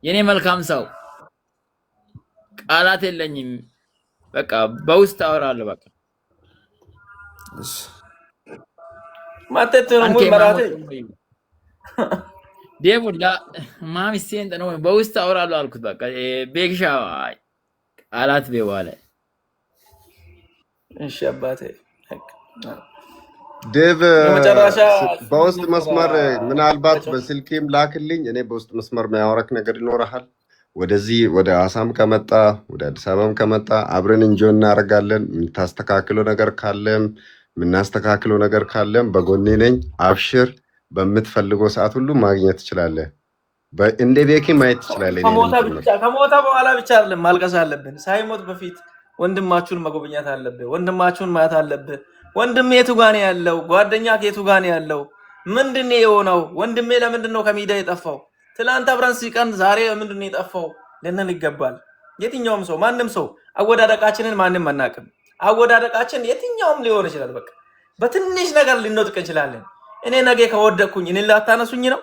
የኔ መልካም ሰው ቃላት የለኝም። በቃ በውስጥ አወራለሁ። በቃ እሺ ማተት ነው አንኬ ሙይ መራቴ ማሞት ዴቡላ ማሚስቴን ነው በውስጥ አወራለሁ አልኩት። በቃ ቤግሻ ቃላት በዋለ እሺ አባቴ ዴቭ የመጨረሻ በውስጥ መስመር ምናልባት በስልኬም ላክልኝ። እኔ በውስጥ መስመር የሚያወራክ ነገር ይኖርሃል። ወደዚህ ወደ አሳም ከመጣ ወደ አዲስ አበባም ከመጣ አብረን እንጆ እናደርጋለን። የምታስተካክለው ነገር ካለም የምናስተካክለው ነገር ካለም በጎኔ ነኝ። አብሽር። በምትፈልገው ሰዓት ሁሉ ማግኘት ትችላለህ። እንደ ቤኪ ማየት ትችላለህ። ከሞታ በኋላ ብቻ አይደለም ማልቀስ አለብን። ሳይሞት በፊት ወንድማችሁን መጎብኘት አለብህ። ወንድማችሁን ማየት አለብህ። ወንድሜ የቱ ጋር ነው ያለው? ጓደኛ የቱ ጋር ነው ያለው? ምንድን ነው የሆነው? ወንድሜ ለምንድን ነው ከሚዲያ የጠፋው? ትላንት አብረን ሲቀን ዛሬ ምንድን ነው የጠፋው ልንል ይገባል። የትኛውም ሰው ማንም ሰው አወዳደቃችንን ማንም አናውቅም። አወዳደቃችን የትኛውም ሊሆን ይችላል። በቃ በትንሽ ነገር ልንወጥቅ እንችላለን። እኔ ነገ ከወደቅኩኝ እኔ ላታነሱኝ ነው?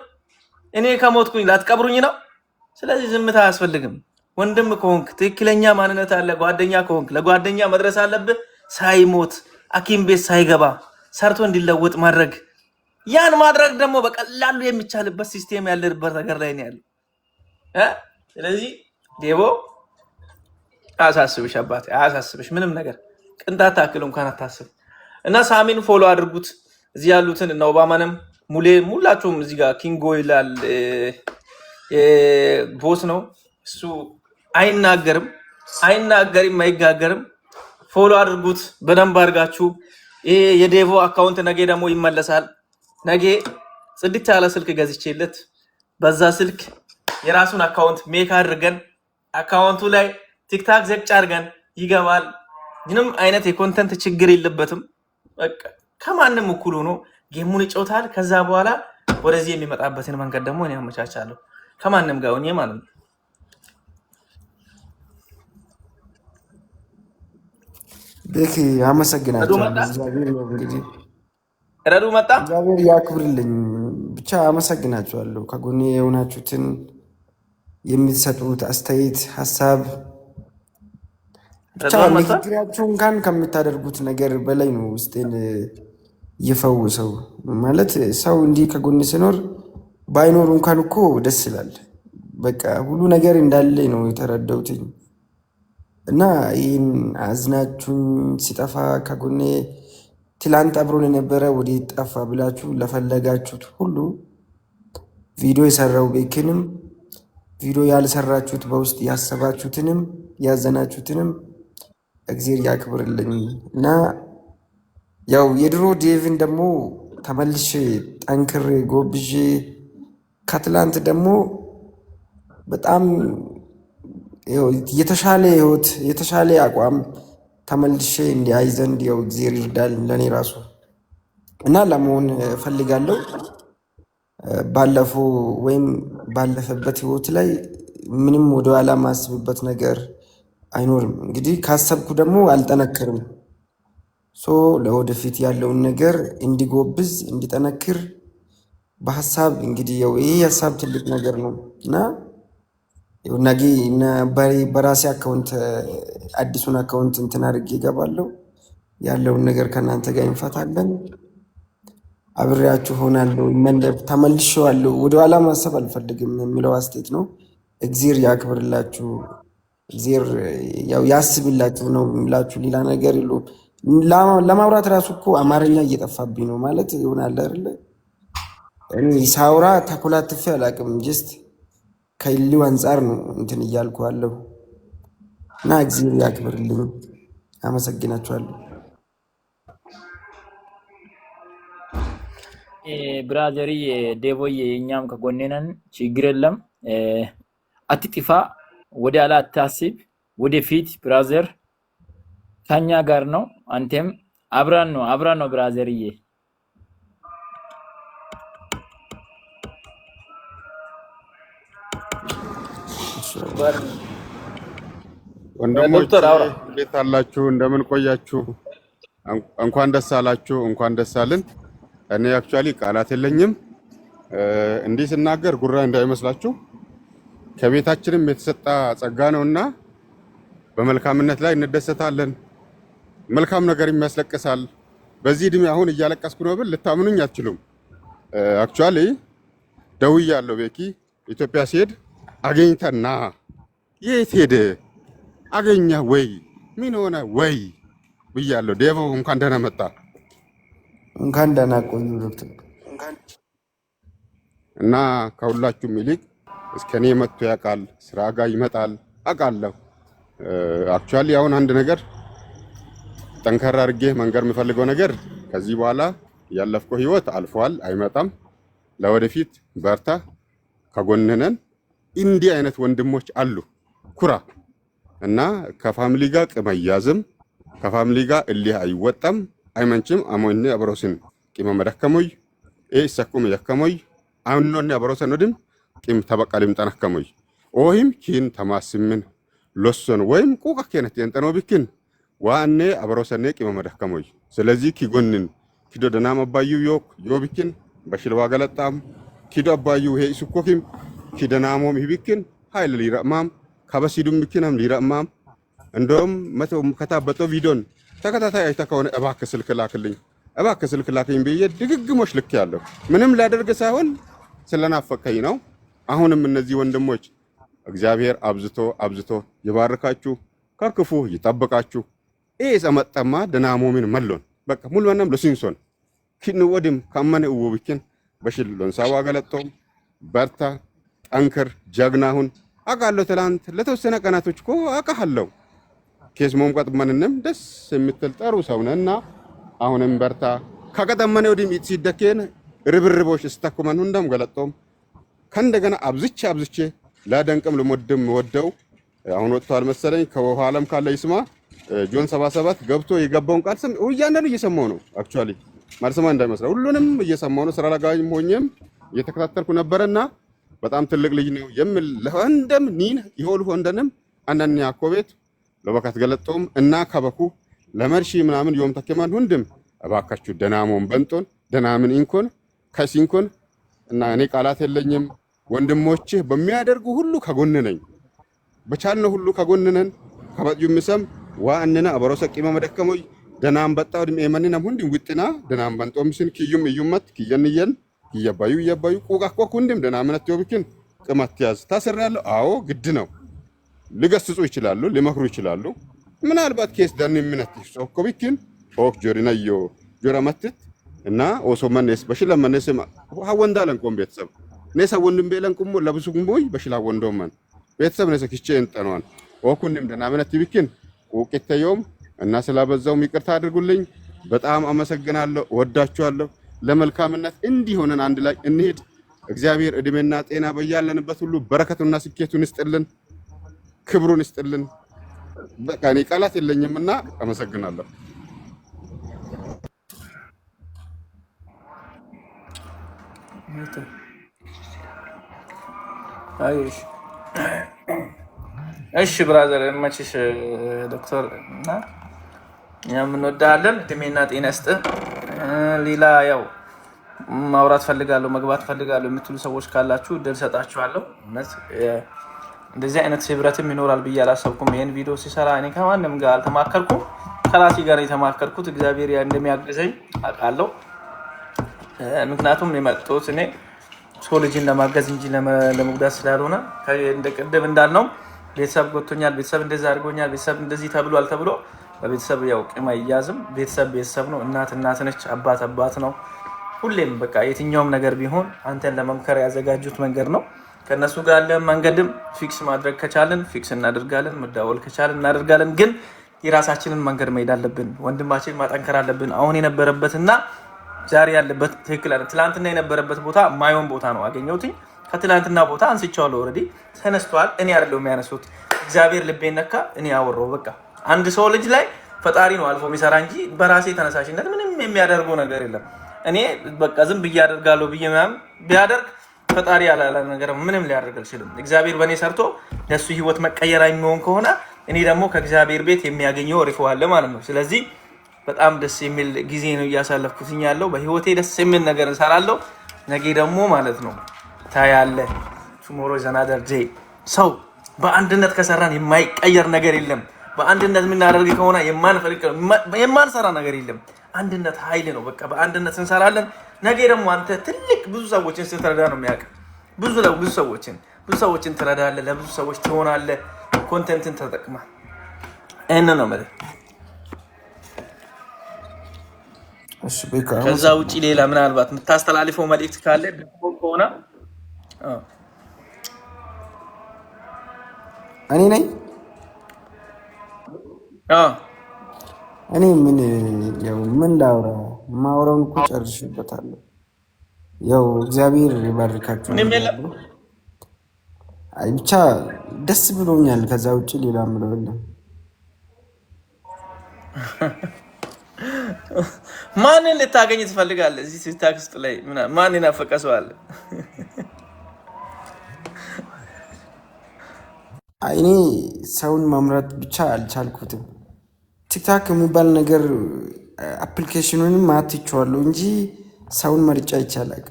እኔ ከሞትኩኝ ላትቀብሩኝ ነው? ስለዚህ ዝምታ አያስፈልግም። ወንድም ከሆንክ ትክክለኛ ማንነት አለ። ጓደኛ ከሆንክ ለጓደኛ መድረስ አለብህ። ሳይሞት ሐኪም ቤት ሳይገባ ሰርቶ እንዲለወጥ ማድረግ። ያን ማድረግ ደግሞ በቀላሉ የሚቻልበት ሲስቴም ያለበት ነገር ላይ ነው ያለው። ስለዚህ ዴቦ አያሳስብሽ አባቴ፣ አያሳስብሽ ምንም ነገር ቅንጣት ታክል እንኳን አታስብ። እና ሳሚን ፎሎ አድርጉት። እዚህ ያሉትን እና ኦባማንም ሙላችሁም እዚህ ጋር ኪንጎ ይላል ቦስ ነው እሱ። አይናገርም አይጋገርም። ፎሎ አድርጉት በደንብ አድርጋችሁ። ይሄ የዴቮ አካውንት ነገ ደግሞ ይመለሳል። ነገ ጽድት ያለ ስልክ ገዝቼለት በዛ ስልክ የራሱን አካውንት ሜክ አድርገን አካውንቱ ላይ ቲክታክ ዘጭ አድርገን ይገባል። ምንም አይነት የኮንተንት ችግር የለበትም። በቃ ከማንም እኩል ሆኖ ጌሙን ይጫወታል። ከዛ በኋላ ወደዚህ የሚመጣበትን መንገድ ደግሞ እኔ አመቻቻለሁ ከማንም ጋር ሆኜ ማለት ነው። ቤኪ አመሰግናለሁ። ረዱ መጣ። እግዚአብሔር ያክብርልኝ። ብቻ አመሰግናችኋለሁ። ከጎኔ የሆናችሁትን የምትሰጡት አስተያየት፣ ሀሳብ ብቻ ንግግራችሁ እንኳን ከምታደርጉት ነገር በላይ ነው ውስጤን እየፈወሰው። ማለት ሰው እንዲህ ከጎኔ ሲኖር ባይኖር እንኳን እኮ ደስ ይላል። በቃ ሁሉ ነገር እንዳለ ነው የተረዳሁትኝ። እና ይህን አዝናችሁኝ ሲጠፋ ከጎኔ ትላንት አብሮን የነበረ ወዴት ጠፋ ብላችሁ ለፈለጋችሁት ሁሉ ቪዲዮ የሰራው ቤኪንም ቪዲዮ ያልሰራችሁት በውስጥ ያሰባችሁትንም ያዘናችሁትንም እግዚአብሔር ያክብርልኝ። እና ያው የድሮ ዴቭን ደግሞ ተመልሼ ጠንክሬ ጎብዤ ከትላንት ደግሞ በጣም የተሻለ ህይወት የተሻለ አቋም ተመልሼ እንዲያይ ዘንድ ያው እግዚአብሔር ይርዳል ለኔ ራሱ እና ለመሆን ፈልጋለሁ። ባለፈው ወይም ባለፈበት ህይወት ላይ ምንም ወደኋላ ማስብበት ነገር አይኖርም። እንግዲህ ካሰብኩ ደግሞ አልጠነክርም። ለወደፊት ያለውን ነገር እንዲጎብዝ እንዲጠነክር በሀሳብ እንግዲህ ያው ይሄ ሀሳብ ትልቅ ነገር ነው እና ነገ በራሴ አካውንት አዲሱን አካውንት እንትን አድርጌ እገባለሁ። ያለውን ነገር ከእናንተ ጋር እንፈታለን። አብሬያችሁ ሆናለሁ። ተመልሼዋለሁ። ወደኋላ ማሰብ አልፈልግም የሚለው አስተያየት ነው። እግዚአብሔር ያክብርላችሁ። እግዚአብሔር ያው ያስብላችሁ ነው የምላችሁ። ሌላ ነገር የለውም። ለማውራት ራሱ እኮ አማርኛ እየጠፋብኝ ነው ማለት ይሆናል አይደለ? እኔ ሳውራ ተኮላትፌ አላውቅም። ጀስት ከይሊው አንጻር ነው እንትን እያልኩ አለሁ እና እግዚአብሔር ያክብርልኝ። አመሰግናችኋለሁ። ብራዘሪ ዴቮዬ እኛም ከጎኔ ነን። ችግር የለም። አትጥፋ፣ ወደ ኋላ አታስብ፣ ወደፊት ብራዘር ከኛ ጋር ነው። አንተም አብራን ነው ብራዘርዬ። ወንድሞች እንዴት አላችሁ? እንደምን ቆያችሁ? እንኳን ደስ አላችሁ፣ እንኳን ደስ አለን። እኔ አክቹአሊ ቃላት የለኝም እንዲህ ስናገር ጉራ እንዳይመስላችሁ። ከቤታችንም የተሰጣ ጸጋ ነውና በመልካምነት ላይ እንደሰታለን። መልካም ነገር የሚያስለቅሳል። በዚህ እድሜ አሁን እያለቀስኩ ነው ብል ልታምኑኝ አትችሉም። አክቹአሊ ደውያለሁ። ቤኪ ኢትዮጵያ ሲሄድ አገኝተና የት ሄደ አገኘ ወይ ምን ሆነ ወይ ብያለሁ። ዴቮ እንኳን ደህና መጣ። እንኳን ደህና ቆዩ ዶክተር። እና ከሁላችሁም ይልቅ እስከኔ መጥቶ ያውቃል። ስራ ጋር ይመጣል አውቃለሁ። አክቹአሊ አሁን አንድ ነገር ጠንከር አድርጌ መንገር የምፈልገው ነገር ከዚህ በኋላ ያለፍከው ህይወት አልፏል፣ አይመጣም። ለወደፊት በርታ፣ ከጎንነን። እንዲህ አይነት ወንድሞች አሉ፣ ኩራ እና ከፋሚሊ ጋር ቅም አያዝም፣ ከፋሚሊ ጋር እልህ አይወጣም፣ አይመንችም። አሞኔ አብሮስን ቂመ መደከሞይ እሰኩም ያከሞይ አሁንኖኔ አብሮሰን ወድም ቂም ተበቀልም ጠነከሞይ ኦሂም ኪን ተማስምን ሎሶን ወይም ቁቃ ከነት የንጠኖ ቢክን ዋኔ አብሮሰኔ ቂመ መደከሞይ ስለዚህ ኪጎንን ኪዶ ደናም አባዩ ዮክ ዮቢክን በሽልዋ ገለጣም ኪዶ አባዩ ሄ ሱኮኪም ኪደናሞም ይቢክን ኃይል ሊራማም ከበሲዱም ቢክናም ሊራማም እንደውም መቶ ከታበጦ ቪዲዮን ተከታታይ አይታ ከሆነ እባክህ ስልክ ላክልኝ እባክህ ስልክ ላክልኝ ብዬ ድግግሞሽ ልክ ያለው ምንም ላደርግ ሳይሆን ስለናፈቀኝ ነው። አሁንም እነዚህ ወንድሞች እግዚአብሔር አብዝቶ ይባርካችሁ፣ ከክፉ ይጠብቃችሁ። ሰመጠማ ደናሞምን መሎን በቃ ሙሉ ማንም ለሲንሶን ኪን ወድም ከመነ ውብኪን በሽሎን ሳዋ ገለጦም በርታ፣ ጠንክር፣ ጀግናሁን አቃለው። ትላንት ለተወሰነ ቀናቶች እኮ አቃለው ኬስ ሞምቀጥ ማንንም ደስ የምትል ጠሩ ሰውነና አሁንም በርታ። ከቀጠመነ ወድም ሲደከን ርብርቦሽ እስተኩመን ሁንዳም ገለጦም ከእንደገና አብዝቼ ላደንቅም ልሞድም ወደው አሁን ወጥቷል መሰለኝ ከኋላም ካለ ይስማ ጆን 77 ገብቶ የገባውን ቃል ስም እያንዳንዱ እየሰማው ነው። አክቹአሊ ማርሰማ እንዳይመስለው ሁሉንም እየሰማው ነው። ስራ ለጋይም ሆኜም እየተከታተልኩ ነበርና በጣም ትልቅ ልጅ ነው የምል ለወንደም ኒን ይሆል ሆንደንም አንዳንኛ ኮቤት ለበካት ገለጦም እና ከበኩ ለመርሺ ምናምን ዮም ተከማን ሁንድም እባካችሁ ደናሞን በንጦን ደናምን ኢንኮን ከሲንኮን እና እኔ ቃላት የለኝም። ወንድሞችህ በሚያደርጉ ሁሉ ከጎን ነኝ። በቻልነው ሁሉ ከጎን ነን። ከበጁ ምሰም ዋንና አበሮሰ ቂመ መደከሞይ ደናም በጣው ድም የማንንም ሁንድም ውጥና ደናም በንጦምስን ኪዩም እዩመት ኪየንየን ይያባዩ ቁቃቆ ሁንድም ደናምነት ይወብክን ቅመት ያዝ ታሰራለሁ። አዎ ግድ ነው። ሊገስጹ ይችላሉ፣ ሊመክሩ ይችላሉ። ምናልባት ኬስ ደን ምነት ሶኮብክን ኦክ ጆሪናዮ ጆራመትት እና ኦሶመነስ በሽለመነስ ሀወንዳለን ቆም ቤተሰብ ነሳ ወንድም ቤለን ቁሙ ለብሱ ጉምቦይ በሽላ ወንዶመን ቤተሰብ ነሳ ኪቼ እንጠነዋል ኦኩንም ደናምነት ይብክን ቁቄተዮም እና ስላበዛው ይቅርታ አድርጉልኝ። በጣም አመሰግናለሁ፣ ወዳችኋለሁ። ለመልካምነት እንዲሆነን አንድ ላይ እንሄድ። እግዚአብሔር እድሜና ጤና በያለንበት ሁሉ በረከቱና ስኬቱን ይስጥልን፣ ክብሩን ይስጥልን። በቃ እኔ ቃላት የለኝምና አመሰግናለሁ። እሺ ብራዘር መችሽ ዶክተር እና እኛም እንወዳለን። እድሜና ጤና ይስጥ። ሌላ ያው ማውራት ፈልጋለሁ መግባት ፈልጋለሁ የምትሉ ሰዎች ካላችሁ እድል ሰጣችኋለሁ። እውነት እንደዚህ አይነት ህብረትም ይኖራል ብዬ አላሰብኩም። ይሄን ቪዲዮ ሲሰራ እኔ ከማንም ጋር አልተማከርኩም፣ ከራሴ ጋር የተማከርኩት እግዚአብሔር እንደሚያግዘኝ አውቃለሁ። ምክንያቱም የመጣሁት እኔ ሰው ልጅን ለማገዝ እንጂ ለመጉዳት ስላልሆነ እንደ ቅድም እንዳልነው ቤተሰብ ጎቶኛል፣ ቤተሰብ እንደዚህ አድርጎኛል፣ ቤተሰብ እንደዚህ ተብሏል ተብሎ በቤተሰብ ያው ቂም አይያዝም። ቤተሰብ ነው። እናት ነች፣ አባት ነው። ሁሌም በቃ የትኛውም ነገር ቢሆን አንተን ለመምከር ያዘጋጁት መንገድ ነው። ከነሱ ጋር ያለ መንገድም ፊክስ ማድረግ ከቻልን ፊክስ እናደርጋለን፣ መዳወል ከቻልን እናደርጋለን። ግን የራሳችንን መንገድ መሄድ አለብን። ወንድማችን ማጠንከር አለብን። አሁን የነበረበትና ዛሬ ያለበት ትክክል አይደለም። ትላንትና የነበረበት ቦታ ማይሆን ቦታ ነው አገኘሁት። ከትላንትና ቦታ አንስቻለሁ። ኦልሬዲ ተነስቷል። እኔ አይደለሁም የሚያነሱት፣ እግዚአብሔር ልቤን ነካ። እኔ አወራሁ። በቃ አንድ ሰው ልጅ ላይ ፈጣሪ ነው አልፎ የሚሰራ እንጂ በራሴ ተነሳሽነት ምንም የሚያደርገው ነገር የለም። እኔ በቃ ዝም ብዬ አደርጋለሁ ብዬ ምናምን ቢያደርግ ፈጣሪ ያላለ ነገር ምንም ሊያደርግ አልችልም። እግዚአብሔር በእኔ ሰርቶ ለሱ ህይወት መቀየር የሚሆን ከሆነ እኔ ደግሞ ከእግዚአብሔር ቤት የሚያገኘው ሪፎ አለ ማለት ነው። ስለዚህ በጣም ደስ የሚል ጊዜ ነው እያሳለፍኩኝ ያለው። በህይወቴ ደስ የሚል ነገር እንሰራለሁ። ነገ ደግሞ ማለት ነው ታያለ ቱሞሮ ኢዝ አናዘር ዴይ ሰው በአንድነት ከሰራን የማይቀየር ነገር የለም። በአንድነት የምናደርግ ከሆነ የማንሰራ ነገር የለም። አንድነት ኃይል ነው። በቃ በአንድነት እንሰራለን። ነገ ደግሞ አንተ ትልቅ ብዙ ሰዎችን ስትረዳ ነው የሚያውቅ። ብዙ ሰዎችን ትረዳለህ፣ ለብዙ ሰዎች ትሆናለህ። ኮንተንትን ተጠቅማ ይህን ነው ማለት። ከዛ ውጭ ሌላ ምናልባት የምታስተላልፈው መልእክት ካለ ከሆነ እኔ ነኝ። እኔ ምን ላውራ? ማውራውን እኮ ጨርሼበታለሁ። ያው እግዚአብሔር ይባርካችሁ። አይ ብቻ ደስ ብሎኛል። ከዛ ውጭ ሌላ ምለው የለም። ማንን ልታገኝ ትፈልጋለህ? እዚህ ቲክታክ ውስጥ ላይ ማን ናፈቀ ሰው አለ? እኔ ሰውን ማምራት ብቻ አልቻልኩትም። ቲክታክ የሚባል ነገር አፕሊኬሽኑንም አትቼዋለሁ እንጂ ሰውን መርጫ ይቻላል።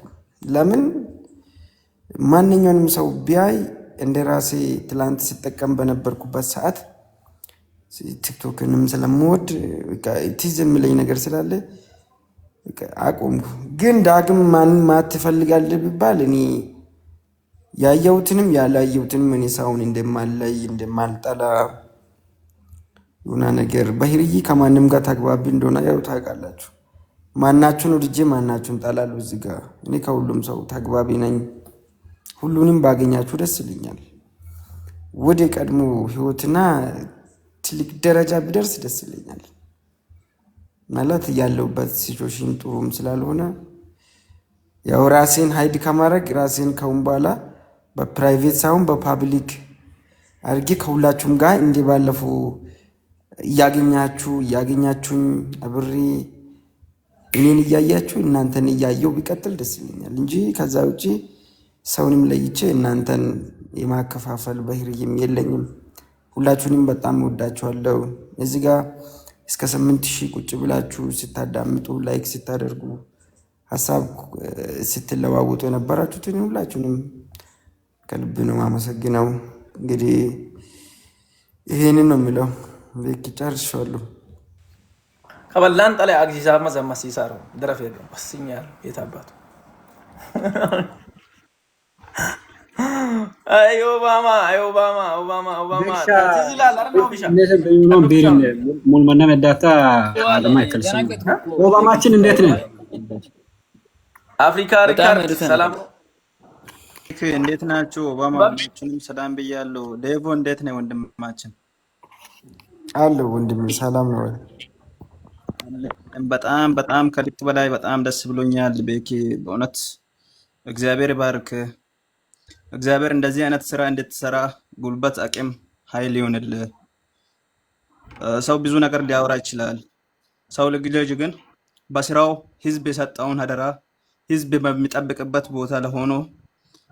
ለምን ማንኛውንም ሰው ቢያይ እንደ ራሴ ትላንት ስጠቀም በነበርኩበት ሰዓት ቲክቶክንም ስለምወድ ትዝ የሚለኝ ነገር ስላለ አቆምኩ። ግን ዳግም ማንን ማየት ትፈልጋለህ ቢባል እኔ ያየሁትንም ያላየሁትንም እኔ ሰውን እንደማላይ እንደማልጠላ የሆነ ነገር ባህሪዬ ከማንም ጋር ተግባቢ እንደሆነ ያው ታውቃላችሁ። ማናችሁን ወድጄ ማናችሁን ጠላለሁ። እዚህ ጋር እኔ ከሁሉም ሰው ተግባቢ ነኝ። ሁሉንም ባገኛችሁ ደስ ይለኛል። ወደ ቀድሞ ህይወትና ትልቅ ደረጃ ቢደርስ ደስ ይለኛል። ማለት ያለውበት ሲቹዌሽን ጥሩም ስላልሆነ ያው ራሴን ሃይድ ከማድረግ ራሴን ከውን በኋላ በፕራይቬት ሳይሆን በፓብሊክ አድርጌ ከሁላችሁም ጋር እንደባለፉ እያገኛችሁኝ አብሬ እኔን እያያችሁ እናንተን እያየው ቢቀጥል ደስ ይለኛል እንጂ ከዛ ውጪ ሰውንም ለይቼ እናንተን የማከፋፈል ባህሪም የለኝም። ሁላችሁንም በጣም ወዳችኋለሁ። እዚህ ጋር እስከ 8000 ቁጭ ብላችሁ ስታዳምጡ ላይክ ስታደርጉ ሀሳብ ስትለዋውጡ የነበራችሁትን ሁላችሁንም ከልብ ነው ማመሰግነው። እንግዲህ ይሄንን ነው የሚለው። ቤክ ጨርሻለሁ። ከበላን ጠላይ አግዚዛ መዘመስ ይሳሩ ድረፍ በስኛል የታባቱ አይ ኦባማ ትዝላል አረጋው ቢሻ ሙል መና መዳታ አለማ ይከልሰም ኦባማችን እንዴት ነው? አፍሪካ ሪካርድ ሰላም እንዴት ናችሁ? ኦባማችንም ሰላም ብያለሁ። ዴቮ እንዴት ነው ወንድማችን? አለ ወንድም ሰላም ነው። በጣም ከልክ በላይ በጣም ደስ ብሎኛል። ቤኪ በእውነት እግዚአብሔር ባርክ። እግዚአብሔር እንደዚህ አይነት ስራ እንድትሰራ ጉልበት፣ አቅም፣ ኃይል ይሆንልህ። ሰው ብዙ ነገር ሊያወራ ይችላል። ሰው ልጅ ግን በስራው ህዝብ የሰጠውን አደራ ህዝብ በሚጠብቅበት ቦታ ለሆኖ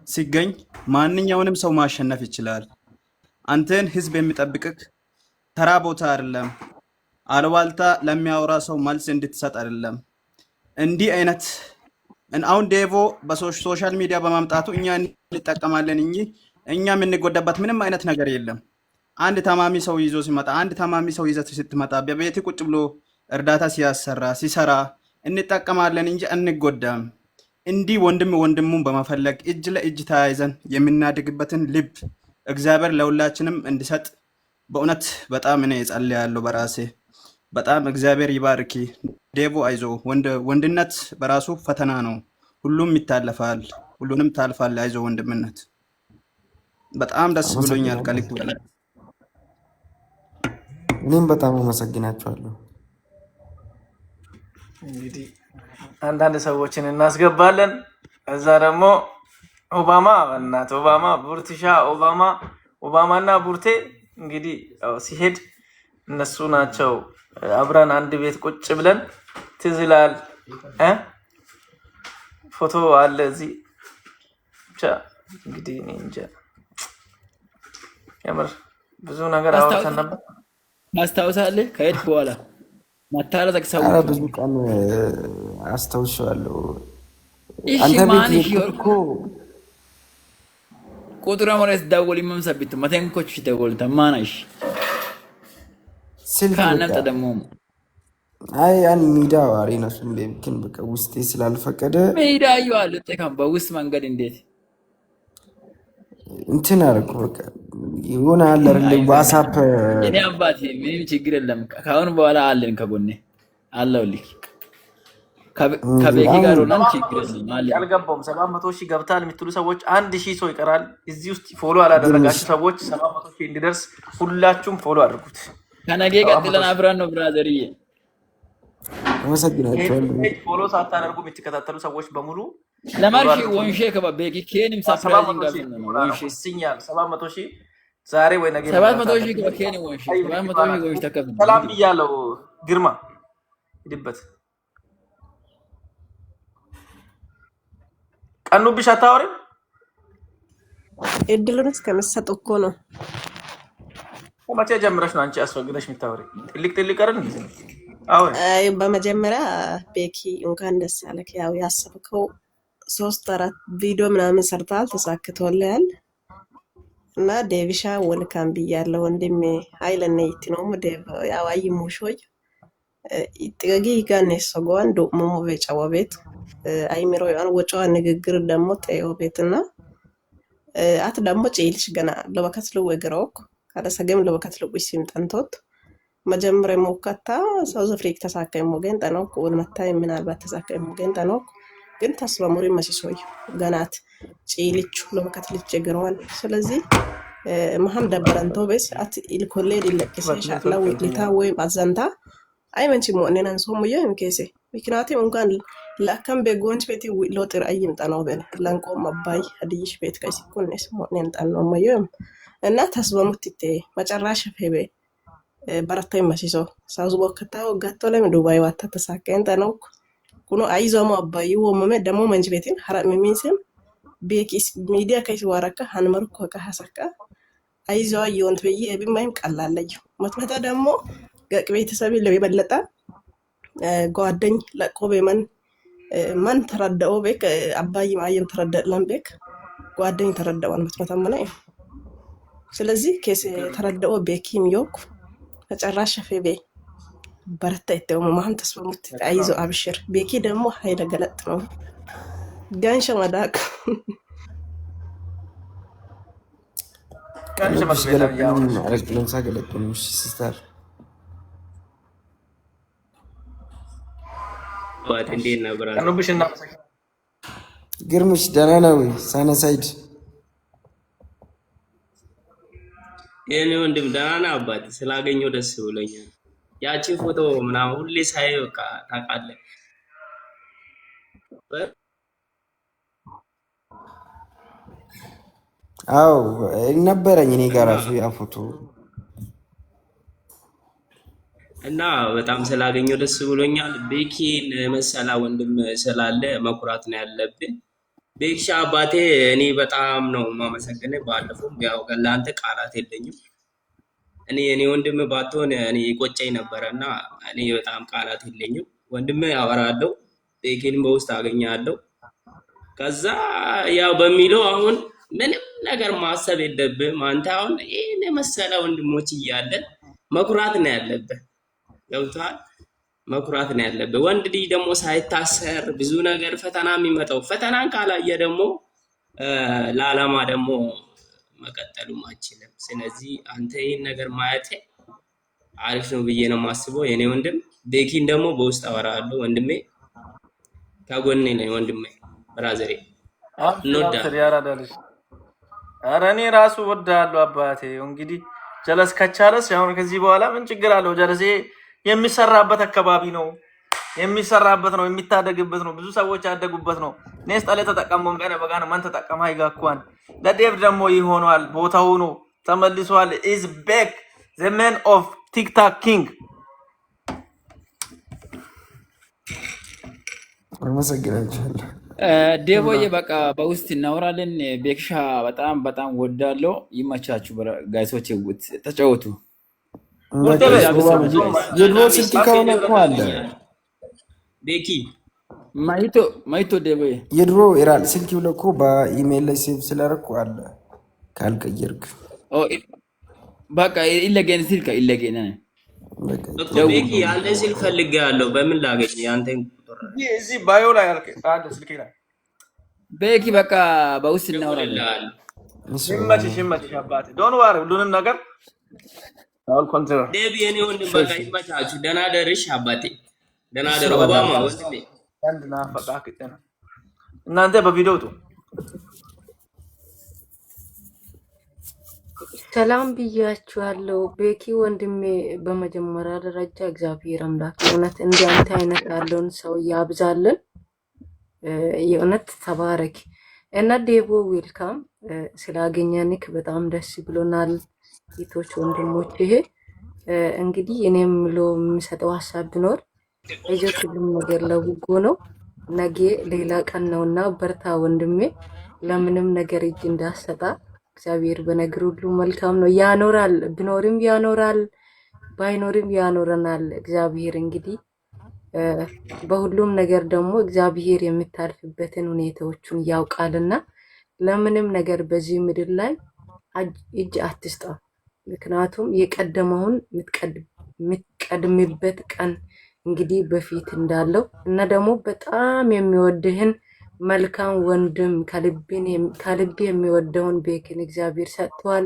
ሲገኝ ማንኛውንም ሰው ማሸነፍ ይችላል። አንተን ህዝብ የሚጠብቅክ ተራ ቦታ አይደለም። አልዋልታ ለሚያወራ ሰው መልስ እንድትሰጥ አይደለም። እንዲህ አይነት አሁን ዴቮ በሶሻል ሚዲያ በማምጣቱ እኛ እንጠቀማለን እንጂ እኛ የምንጎዳበት ምንም አይነት ነገር የለም። አንድ ታማሚ ሰው ይዞ ሲመጣ አንድ ታማሚ ሰው ይዘት ስትመጣ በቤት ቁጭ ብሎ እርዳታ ሲሰራ እንጠቀማለን እንጂ አንጎዳም። እንዲህ ወንድሙን በመፈለግ እጅ ለእጅ ተያይዘን የምናድግበትን ልብ እግዚአብሔር ለሁላችንም እንዲሰጥ በእውነት በጣም እኔ ጸልያለሁ በራሴ። በጣም እግዚአብሔር ይባርኪ ዴቮ፣ አይዞ። ወንድነት በራሱ ፈተና ነው። ሁሉም ይታለፋል፣ ሁሉንም ታልፋል። አይዞ ወንድምነት። በጣም ደስ ብሎኛል ከልክ በላይ። እኔም በጣም አመሰግናችኋለሁ። እንግዲህ አንዳንድ ሰዎችን እናስገባለን። ከዛ ደግሞ ኦባማ በእናትህ ኦባማ ቡርትሻ ኦባማና ቡርቴ እንግዲህ ሲሄድ እነሱ ናቸው። አብረን አንድ ቤት ቁጭ ብለን ትዝ ይላል። ፎቶ አለ እዚህ። ብቻ እንግዲህ እኔ እንጃ የምር ብዙ ነገር አውርተን ነበር። ታስታውሳለህ? ከሄድክ በኋላ ማታረቅ ሰው ብዙ ቀን አስታውሻለሁ። አንተ ቤት እኮ ቁጥር አሞራስ ዳወል ይመምሰብት መተንኮች ደወል ተማናሽ ስልክ ካናንተ በቃ ደግሞ አይ ያን ሚዳ ዋሪ ነው ግን በቃ ውስጤ ስላልፈቀደ ሜዳ ይዋል ተካም በውስጥ መንገድ እንዴት እንትን አደረኩ። በቃ የሆነ አለ አይደል ዋትስአፕ እኔ አባቴ ምንም ችግር የለም። ከአሁን በኋላ አለን ከጎኔ አለሁልህ። ከቤኪ ጋር ሆነን ችግር የለም አለን። አልገባውም 700 ሺህ ገብታል የምትሉ ሰዎች 1000 ሰው ይቀራል። እዚህ ውስጥ ፎሎ አላደረጋችሁ ሰዎች 700 ሺህ እንዲደርስ ሁላችሁም ፎሎ አድርጉት። ከነገ ቀጥለን አብረን ነው ብራዘርዬ። አመሰግናችኋለሁ። ፎሎ ሳታደርጉ የምትከታተሉ ሰዎች በሙሉ ለማርሽ ወንሼ ከቤኪ ኬንም ሰርፕራይዚንግ ጋር ነው ወንሼ ሲኛል 700 ሺህ ዛሬ ወይ ነገ 700 ሺህ ከኬን ወንሼ 700 ሺህ ወንሼ ተከፍል። ሰላም ብያለሁ። ግርማ ሂድበት። ቀኑብሽ አታወሪም? እድሉን እስከምትሰጥ እኮ ነው። መቼ ጀምረሽ ነው አንቺ አስፈግደሽ የምታወሪ? ጥልቅ ጥልቅ አይደል እንዴ? አሁን በመጀመሪያ ቤኪ እንኳን ደስ ያለህ። ያው ያሰብከው 3-4 ቪዲዮ ምናምን ሰርተሃል፣ ተሳክቶልሃል እና ዴቪሻ ወልካም ብያለሁ ወንድሜ። ኃይለነ ይትነው ዴቭ ያው አይሙሾይ ይጥገጊ ጋር ሰጎን ዶሞ በጫዋ ቤት አይሚሮ ያን ወጫዋ ንግግር ደግሞ ተዮ ቤትና አት ደግሞ ጨይልሽ ገና ለበከትሉ ወግሮክ ካለ ሰገም ለበከትሉ ቁሲም ጠንቶት መጀመሪያ ሞከታ ሳውዝ አፍሪካ ተሳካይ ሞገን ጠኖክ ወልመታይ ምናልባት ተሳካይ ሞገን ጠኖክ ግን ተስበሙሪ መስሶይ ገናት ጨይልቹ ለበከትልች ጀግሯል። ስለዚህ መሐም ደበረንቶ በስ አት ኢልኮሌድ ይለቅሰሽ አላ ወይታ ወይ ማዘንታ አይመንቺ ሞኔን አንሶ ሞየ እንከሴ ምክንያቱም እንኳን ለአከም በጎንች ቤት ሎጥር አይም ጠናው በለ ለንቆ መባይ አዲሽ ቤት ከሲኩንስ ሞኔን ጠናው ሞየም እና ተስበሙት ይቴ መጨራሽ ፈበ በረታይ መስሶ ሳውዝ ቦከታው ጋቶ ለም ዱባይ ዋታ ተሳከን ጠናው ኩኖ አይዞማ አባይ ወመመ ደሞ መንጅ ቤትን ሐራም ሚንስም ቤኪስ ሚዲያ ከይስ ዋራካ ሐንመር ኮካ ሐሰካ አይዞ ይወንት በይ እብማይም ቀላለዩ መጥመታ ደሞ ቤተሰብ ለበለጠ ጓደኝ ለቆቤ ማን ተረዳው ቤክ አባይ ማየም ተረዳለን ቤክ ጓደኝ ተረዳውን መጥመታመና ስለዚህ ከስ ተረዳው ቤኪም ዮክ ተጨራሽ ፈቤ በረታ ይተው ማህም ተስበሙት አይዞ አብሽር ቤኪ ደግሞ ኃይለ ገለጥ ነው ጋንሸ ማዳክ ቀንሽ መስበላ ያው አረግለም ሳገለጥም ሲስተር ባት እንዴት ነው ብራዘር? ቀኑብሽ እና ግርምሽ ደህና ነው ወይ? ሳነሳይድ የኔ ወንድም ደህና ነህ አባቴ? ስላገኘው ደስ ብሎኛል። ያቺ ፎቶ ምናምን ሁሌ ሳይ በቃ ታውቃለህ። አው ነበረኝ እኔ ጋር ራሱ ያ ፎቶ እና በጣም ስላገኘው ደስ ብሎኛል። ቤኪን መሰላ ወንድም ስላለ መኩራት ነው ያለብን። ቤክሻ አባቴ እኔ በጣም ነው የማመሰግነው። ባለፈው ያው ለአንተ ቃላት የለኝም። እኔ ወንድም ባትሆን እኔ ቆጨኝ ነበርና እኔ በጣም ቃላት የለኝም። ወንድም ያወራለሁ፣ ቤኪንም በውስጥ አገኛለሁ። ከዛ ያው በሚለው አሁን ምንም ነገር ማሰብ የለብህም አንተ። አሁን ይሄን መሰላ ወንድሞች እያለን መኩራት ነው ያለብህ። ገብቶሃል? መኩራት ነው ያለብህ። ወንድ ልጅ ደግሞ ሳይታሰር ብዙ ነገር ፈተና የሚመጣው ፈተናን ካላየ ደግሞ ለዓላማ ደግሞ መቀጠሉም አይችልም። ስለዚህ አንተ ይሄን ነገር ማየት አሪፍ ነው ብዬ ነው የማስበው። የኔ ወንድም ቤኪን ደግሞ በውስጥ አወራለሁ። ወንድሜ ከጎኔ ነኝ። ወንድሜ ብራዘሬ እንወዳለን። ኧረ እኔ ራሱ ወዳለሁ አባቴ። እንግዲህ ጀለስ ከቻለስ አሁን ከዚህ በኋላ ምን ችግር አለው? ጀለስ የሚሰራበት አካባቢ ነው፣ የሚሰራበት ነው፣ የሚታደግበት ነው፣ ብዙ ሰዎች ያደጉበት ነው። ኔስ ጠለ ተጠቀመም ገና በጋና ማን ተጠቀማ ይጋኳን ለዴቭ ደግሞ ይሆናል። ቦታው ነው ተመልሷል። is back the man of TikTok king። አመሰግናችኋለሁ። ዴቮዬ በቃ በውስጥ እናወራለን። ቤክሻ በጣም በጣም ወዳለው። ይመቻችሁ ጋይሶች፣ ተጫወቱ። የድሮ ስልክ ከሆነ እኮ አለ ቤኪ ማይቶ ዴቮዬ የድሮ ኢራን ስልክ ብሎ እኮ በኢሜል ላይ ሴቭ ስላደረኩ አለ ካልቀየርክ ኦ በቃ ኢለገን ሲልከ ኢለገን በቃ እኮ ቤኪ ያለ ስልክ ፈልጌያለሁ። በምን ላገኝ ያንተን ቁጥር? እዚህ ባዮ ላይ አለ ስልኬ ላይ። ቤኪ በቃ በውስጥ እናወራለን። እደውልልሃለሁ። ይመችሽ አባቴ። ዶንት ዋሪ ሁሉንም ነገር አሁን ኮንትሮል ዴቢ የኔ ወንድም በቃ ይመቻችሁ። ደህና ደርሽ አባቴ። ደህና ደር ኦባማ ወንድሜ። አንድ ናፈቃክ ጤና እናንተ በቪዲዮ ጡ ሰላም ብያችኋለሁ። ቤኪ ወንድሜ፣ በመጀመሪያ ደረጃ እግዚአብሔር አምላክ እውነት እንዲህ አንተ አይነት ያለውን ሰው ያብዛልን። የእውነት ተባረክ እና ዴቦ ዌልካም። ስላገኘንክ በጣም ደስ ብሎናል። ሴቶች ወንድሞች፣ ይሄ እንግዲህ እኔ የምለው የሚሰጠው ሀሳብ ቢኖር እዚህ ሁሉም ነገር ለበጎ ነው። ነገ ሌላ ቀን ነውና በርታ ወንድሜ። ለምንም ነገር እጅ እንዳሰጣ እግዚአብሔር በነገር ሁሉ መልካም ነው። ያኖራል፣ ቢኖርም ያኖራል፣ ባይኖርም ያኖረናል። እግዚአብሔር እንግዲህ በሁሉም ነገር ደግሞ እግዚአብሔር የምታልፍበትን ሁኔታዎቹን ያውቃልና ለምንም ነገር በዚህ ምድር ላይ እጅ አትስጣ። ምክንያቱም የቀደመውን የምትቀድምበት ቀን እንግዲህ በፊት እንዳለው እና ደግሞ በጣም የሚወድህን መልካም ወንድም ከልብ የሚወደውን ቤኪን እግዚአብሔር ሰጥቷል።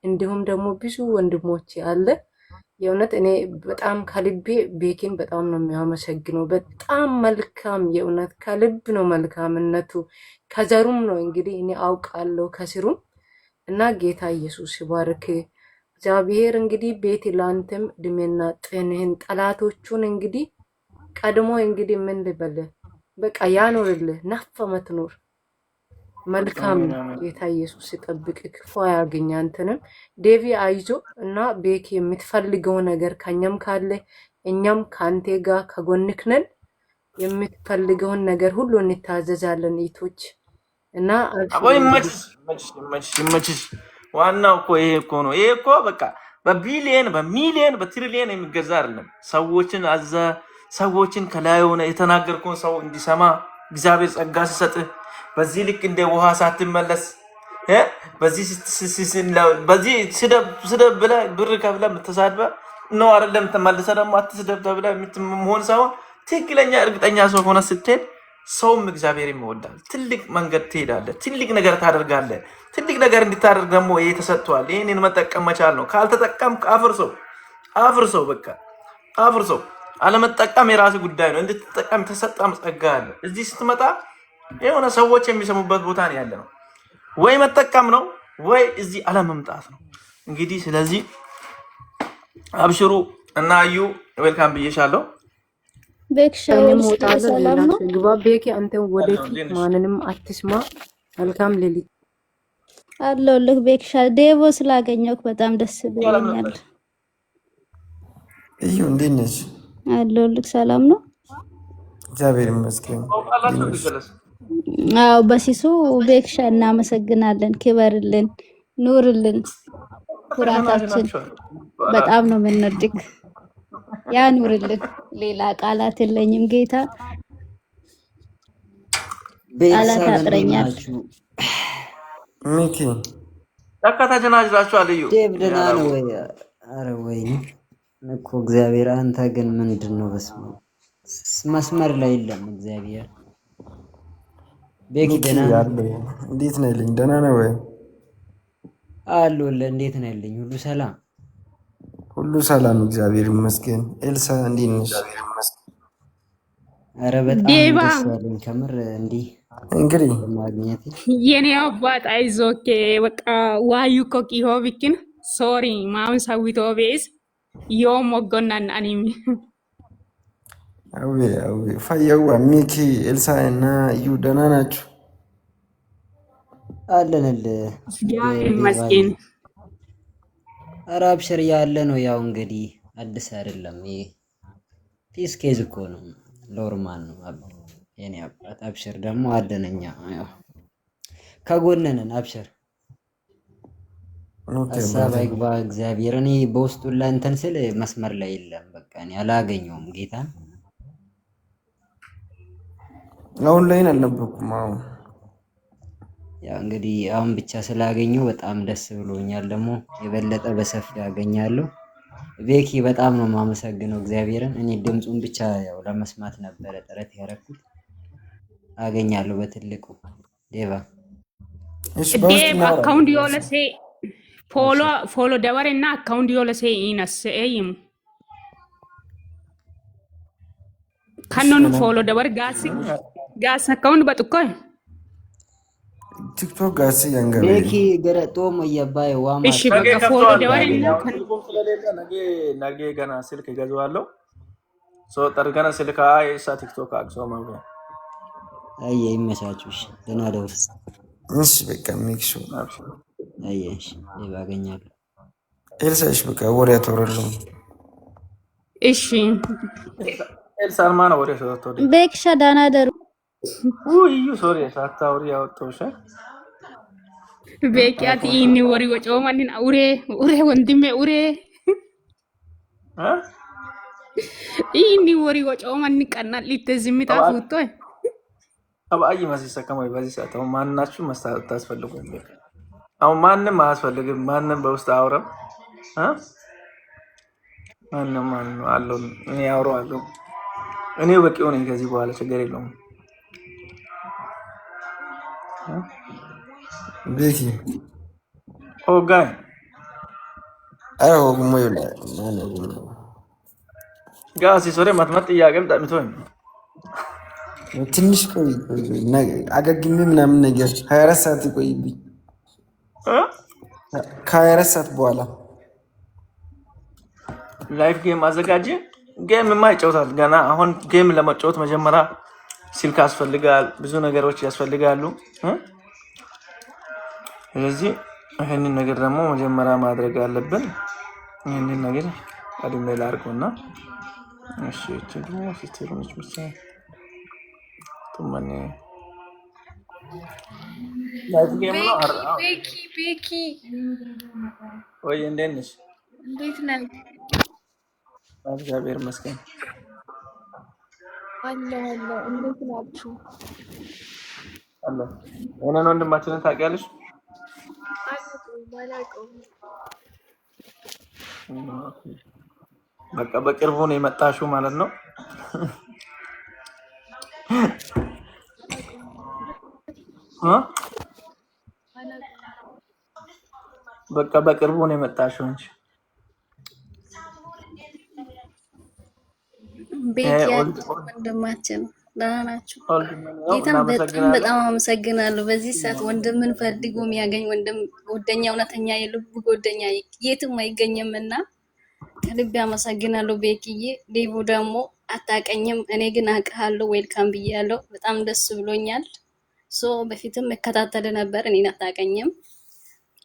እንዲሁም ደግሞ ብዙ ወንድሞች አለ። የእውነት እኔ በጣም ከልቤ ቤኪን በጣም ነው የሚያመሰግነው። በጣም መልካም፣ የእውነት ከልብ ነው መልካምነቱ። ከዘሩም ነው እንግዲህ እኔ አውቃለሁ ከስሩም እና ጌታ ኢየሱስ ይባርክ። እግዚአብሔር እንግዲህ ቤት ላንተም እድሜና ጤንህን ጠላቶቹን እንግዲህ ቀድሞ እንግዲህ ምን ልበልህ በቃ ያኖርልህ። ነፍ መትኖር መልካም ጌታ ኢየሱስ ይጠብቅ፣ ክፉ አያገኝ። አንተንም ዴቪ አይዞ እና ቤኪ የምትፈልገው ነገር ከኛም ካለ እኛም ካንቴ ጋር ከጎንክ ነን። የምትፈልገውን ነገር ሁሉ እንታዘዛለን ኢቶች እና ይመችሽ። ዋናው እኮ ይሄ እኮ ነው። ይሄ እኮ በቃ በቢሊየን በሚሊየን በትሪሊየን የሚገዛ አይደለም። ሰዎችን አዛ ሰዎችን ከላይ ሆነ የተናገርከውን ሰው እንዲሰማ እግዚአብሔር ጸጋ ሲሰጥህ በዚህ ልክ እንደ ውሃ ሳትመለስ በዚህ ስደብ ብለህ ብር ከፍለህ የምትሳድበህ ነው አይደለም። ተመልሰህ ደግሞ አትስደብ ተብለህ የምትሆን ሳይሆን ትክክለኛ እርግጠኛ ሰው ሆነ ስትሄድ ሰውም እግዚአብሔር ይወዳል። ትልቅ መንገድ ትሄዳለህ፣ ትልቅ ነገር ታደርጋለህ። ትልቅ ነገር እንድታደርግ ደግሞ ይሄ ተሰጥቷል። ይሄንን መጠቀም መቻል ነው። ካልተጠቀምክ አፍርሰው፣ በቃ አፍርሰው። አለመጠቀም የራስ ጉዳይ ነው። እንድትጠቀም የተሰጠም ጸጋ አለ። እዚህ ስትመጣ የሆነ ሰዎች የሚሰሙበት ቦታ ነው ያለ ነው። ወይ መጠቀም ነው ወይ እዚህ አለመምጣት ነው እንግዲህ። ስለዚህ አብሽሩ እና አዩ ዌልካም ብዬሻለሁ። ግባ ቤኪ፣ አንተ ወደፊት ማንንም አትስማ። መልካም ሌሊት አለሁልህ ቤክሻ። ዴቦ ስላገኘሁህ በጣም ደስ ብሎኛል። እዩ እንዴት ነሽ? አለሁልህ። ሰላም ነው? እግዚአብሔር ይመስገን። አዎ በሲሱ ቤክሻ እናመሰግናለን። ክበርልን፣ ኑርልን። ኩራታችን በጣም ነው የምንወድቅ። ያኑርልን። ሌላ ቃላት የለኝም። ጌታ ቃላት አጥረኛል። ሚኪ ተከታተናጅላችኋል። እዩ ደብደና ነው ወይ? አረ ወይ እኮ እግዚአብሔር። አንተ ግን ምንድን ነው? በስመ አብ መስመር ላይ የለም እግዚአብሔር። ቤኪ ደህና ነህ? እንዴት ነህ ልኝ? ደህና ነህ ወይ? አለሁልህ። እንዴት ነህ ልኝ? ሁሉ ሰላም? ሁሉ ሰላም እግዚአብሔር ይመስገን። ኤልሳ እንዴት ነሽ? አረ በጣም ደስ ያለኝ ከምር እንዲህ እንግዲህ ማግኘት የኔ አባት አይዞኬ በቃ ዋዩ ኮኪሆ ቢኪን ሶሪ ማውን ሰዊቶ ቤስ ዮም ወጎናን አኒም አዌ ፈየዋ ሚኪ ኤልሳ እና እዩ ደህና ናችሁ? አለንልህ ይመስገን። ኧረ አብሽር ያለ ነው። ያው እንግዲህ አዲስ አይደለም ይሄ ፒስ ኬዝ እኮ ነው። ኖርማል ነው የኔ አባት። አብሽር ደግሞ አለነኛ ያው ከጎነንን አብሽር። ሀሳብ አይግባ እግዚአብሔር። እኔ በውስጡ ለእንትን ስል መስመር ላይ የለም። በቃ እኔ አላገኘውም ጌታ። አሁን ላይ አልነበርኩም። አሁን ያው እንግዲህ አሁን ብቻ ስላገኘው በጣም ደስ ብሎኛል። ደግሞ የበለጠ በሰፊው ያገኛለሁ። ቤኪ በጣም ነው የማመሰግነው እግዚአብሔርን። እኔ ድምፁን ብቻ ያው ለመስማት ነበረ ጥረት ያደረኩት። አገኛለሁ በትልቁ ዴቫ Dev account yola se follow dabar na account yola se inas eyim. Kanon follow dabar gas account batukoy. ቲክቶክ ጋሲ ያንገበ ቤኪ ገረጦ መየባይ ዋማ እሺ በቃ follow dabar na ነገ ገና ስልክ ገዛዋለሁ። ጠርገና ስልክ አይሳ ቲክቶክ አክሶ ማውራ አየ ይመቻቹሽ። ደህና ደሩ። እሺ በቃ ሚክሱ አየሽ ይባገኛለሁ። ኤልሳሽ በቃ ወሬ አትወረሉ። እሺ ኤልሳ ማና ወሬ ሰጥቶ ቤክሻ ዳና ደሩ ውይ ሶሪ ሳታውሪ ያወጣውሽ ቤኪያት ኢኒ ወሪ ወጮ ማንን ኡሬ ወንድሜ ኡሬ ኢኒ ወሪ ወጮ ማን ቀናል ሊተዝምታ ፉቶ አባይ ማሲሳ ከመይ በዚህ ሰዓት አሁን ማንናችሁ መስታወት ታስፈልጉኝ። አሁን ማንንም አያስፈልግም። ማንንም በውስጥ አውረም ማንንም አለው እኔ አውረዋለሁ። እኔ በቂው ነኝ። ከዚህ በኋላ ችግር የለውም። ቤኪ ኦጋይ አዎ ጉሞይላ ጋሲ ሶሬ ማትመጥ ያገም ጣምቶኝ ትንሽ ቆይ አገግሜ ምናምን ነገር 24 ሰዓት ይቆይብኝ። ከ24 ሰዓት በኋላ ላይፍ ጌም አዘጋጅ። ጌም የማይጫወታል ገና። አሁን ጌም ለመጫወት መጀመሪያ ስልክ ያስፈልጋል፣ ብዙ ነገሮች ያስፈልጋሉ። ስለዚህ ይሄንን ነገር ደግሞ መጀመሪያ ማድረግ አለብን። ይሄንን ነገር ቀድሜ ላድርገውና እሺ እቺ ደግሞ ሲስተሮች ብቻ तुमने life game no ቤኪ ወይ እንዴት ነሽ? እንዴት ነህ? እግዚአብሔር ይመስገን አለሁ። እንዴት ናችሁ? አለ እኔን ወንድማችንን ታውቂያለሽ? አላውቀውም። በቃ በቅርቡ ነው የመጣሽው ማለት ነው። በቃ በቅርቡ ነው የመጣሽው እንጂ ወንድማችን ደህና ናችሁ? ጌታን በጣም አመሰግናለሁ። በዚህ ሰዓት ወንድምን ፈልጎ የሚያገኝ ወንድም ጓደኛ፣ እውነተኛ የልብ ጓደኛ የትም አይገኝምና ከልብ አመሰግናለሁ ቤኪዬ። ዴቮ ደግሞ አታቀኝም፣ እኔ ግን አውቃለሁ። ዌልካም ብያለሁ። በጣም ደስ ብሎኛል። በፊትም እከታተል ነበር፣ እኔን አታቀኝም።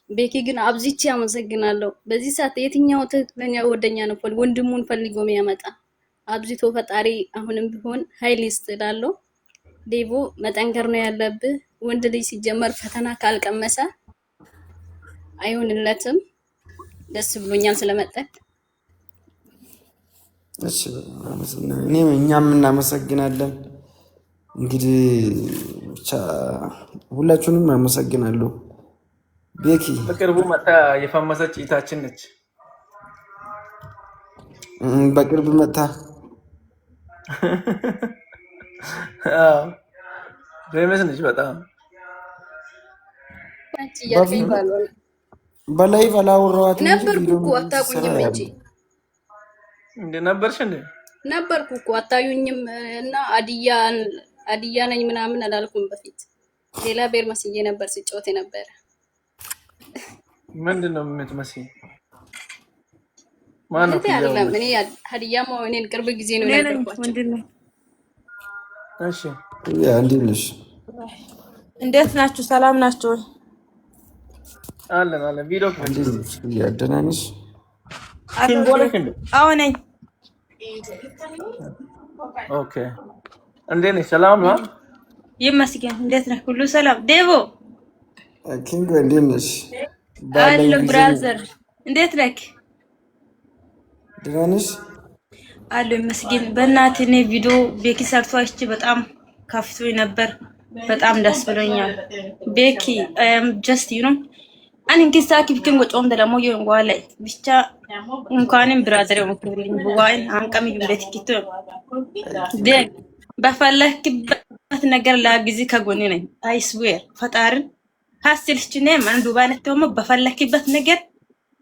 ቤኪ ግን አብዝቼ አመሰግናለሁ። በዚህ ሰዓት የትኛው ትክክለኛ ጓደኛ ነው ወንድሙን ፈልጎ የሚያመጣ? አብዝቶ ፈጣሪ አሁንም ቢሆን ኃይል ይስጥላለሁ። ዴቮ መጠንከር ነው ያለብህ። ወንድ ልጅ ሲጀመር ፈተና ካልቀመሰ አይሆንለትም። ደስ ብሎኛል ስለመጣህ። እሺ እኛም እናመሰግናለን። እንግዲህ ብቻ ሁላችሁንም አመሰግናለሁ። ቤኪ በቅርቡ መጣ የፈመሰች እህታችን ነች። በቅርብ መጣ ፌመስ ነች በጣም። በላይ ባላወራኋት ነበርኩ እኮ አታውቁኝም እንጂ እንደ ነበርሽ እንደ ነበርኩ እኮ አታዩኝም። እና አድያ ነኝ ምናምን አላልኩም በፊት። ሌላ ቤር መስዬ ነበር ስጫወት ነበር። ምንድነው የምትመስይ? ማነው? አይደለም እኔ ሀዲያ እኔን ቅርብ ጊዜ ነው የነበርኳቸው። እሺ እንዴት ነሽ? እንዴት ናችሁ? ሰላም ናችሁ? አለን ቪዲዮ ደህና ነሽ? አዎ ነኝ። ኦኬ እንዴት ነሽ? ሰላም ነው ይመስገን። እንዴት ነህ? ሁሉ ሰላም? ዴቮ ኪንጎ እንዴት ነሽ? አለ ብራዘር እንዴት ነህ? ደህና ነሽ? አለ ይመስገን። በእናትህ እኔ ቪዲዮ ቤኪ ሰርቶ አይቼ በጣም ከፍቶኝ ነበር። በጣም ደስ ብሎኛል። ቤኪ ጀስት ዩ ኖ አን እንኪሳ ኪፍትን ጎጮም ደሞ ይንጓለ ብቻ እንኳንም ብራዘር ወክልኝ በዋይን አንቀም ይብለት ኪቶ ደ በፈለክበት ነገር ላግዚ ከጎኔ ነኝ። አይ ስዌር ፈጣርን ሀስልችኔ ማን ዱባነት ደግሞ በፈለክበት ነገር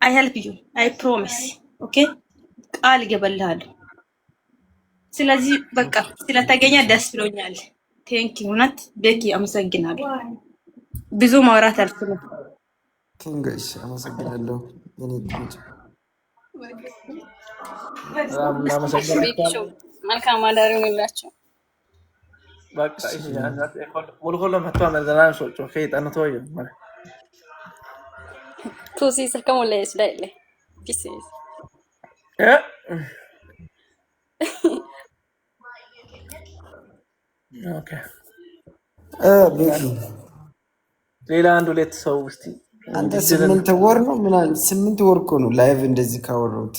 አይ ሄልፕ ዩ አይ ፕሮሚስ ኦኬ ቃል ገበልሃለሁ። ስለዚህ በቃ ስለተገኘ ደስ ብሎኛል። ቴንክ ዩ እውነት ቤኪ አመሰግናለሁ። ብዙ ማውራት አልችልም። ኪንግሽ አመሰግናለሁ። የኔ ኪንግ መልካም አዳር ይሁንላችሁ። በቃ እሺ ሙሉ ሁሉ መጥቶ መዘናን ሶጮ ከይጣን ተወዩ ኩሲ ሰከሙ ለስ ዳይለ ፒስ ኦኬ ቤኪ ሌላ አንድ ሁለት ሰው እስቲ አንተ 8 ወር ነው ምናምን 8 ወር እኮ ነው ላይቭ እንደዚህ ካወሩት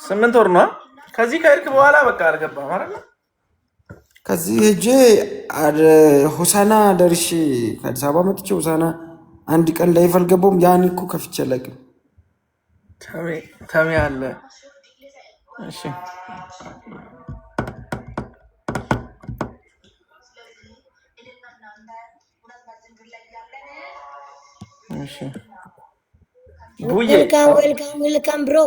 8 ወር ነው። ከዚህ ከእርክ በኋላ በቃ አልገባም አይደል? ከዚህ ሄጄ ሆሳና ደርሼ ከአዲስ አበባ መጥቼ ሆሳና አንድ ቀን ላይቭ አልገባሁም። ያን እኮ ከፍቼ አላውቅም። ተሜ አለ እሺ እሺ ቡዬ ዌልካም ብሮ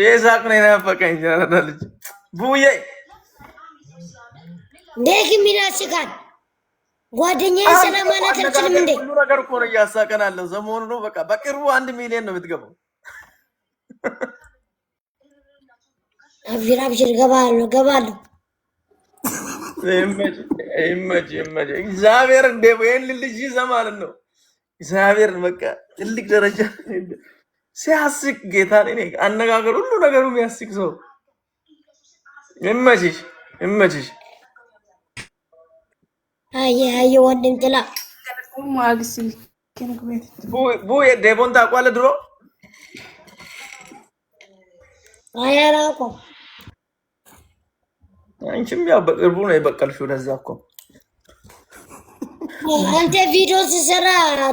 የሳቅ ነው የናፈቀኝ ልጅ ቡዬ እንዴት የሚናስቃል ጓደኛዬ ሰላም ማለት አልችልም እንዴ? ሁሉ ነገር እኮ ነው እያሳቀን ያለው ዘመኑ ነው። በቃ በቅርቡ 1 ሚሊዮን ነው የምትገባው። አብሽር ገባለሁ። ይመች እግዚአብሔር እንደ ወይን ልጅ ይዘማል ነው እግዚአብሔር በቃ ትልቅ ደረጃ ሲያስቅ ጌታ እኔ አነጋገር ሁሉ ነገሩ የሚያስቅ ሰው ይመችሽ። አየ ወንድም ጥላ ማግሲ ቡዬ ዴቦን ታውቀዋለህ? ድሮ አያላውቀውም። አንቺም ያው በቅርቡ ነው የበቀልሽው። ለዛ እኮ አንተ ቪዲዮ ሲሰራ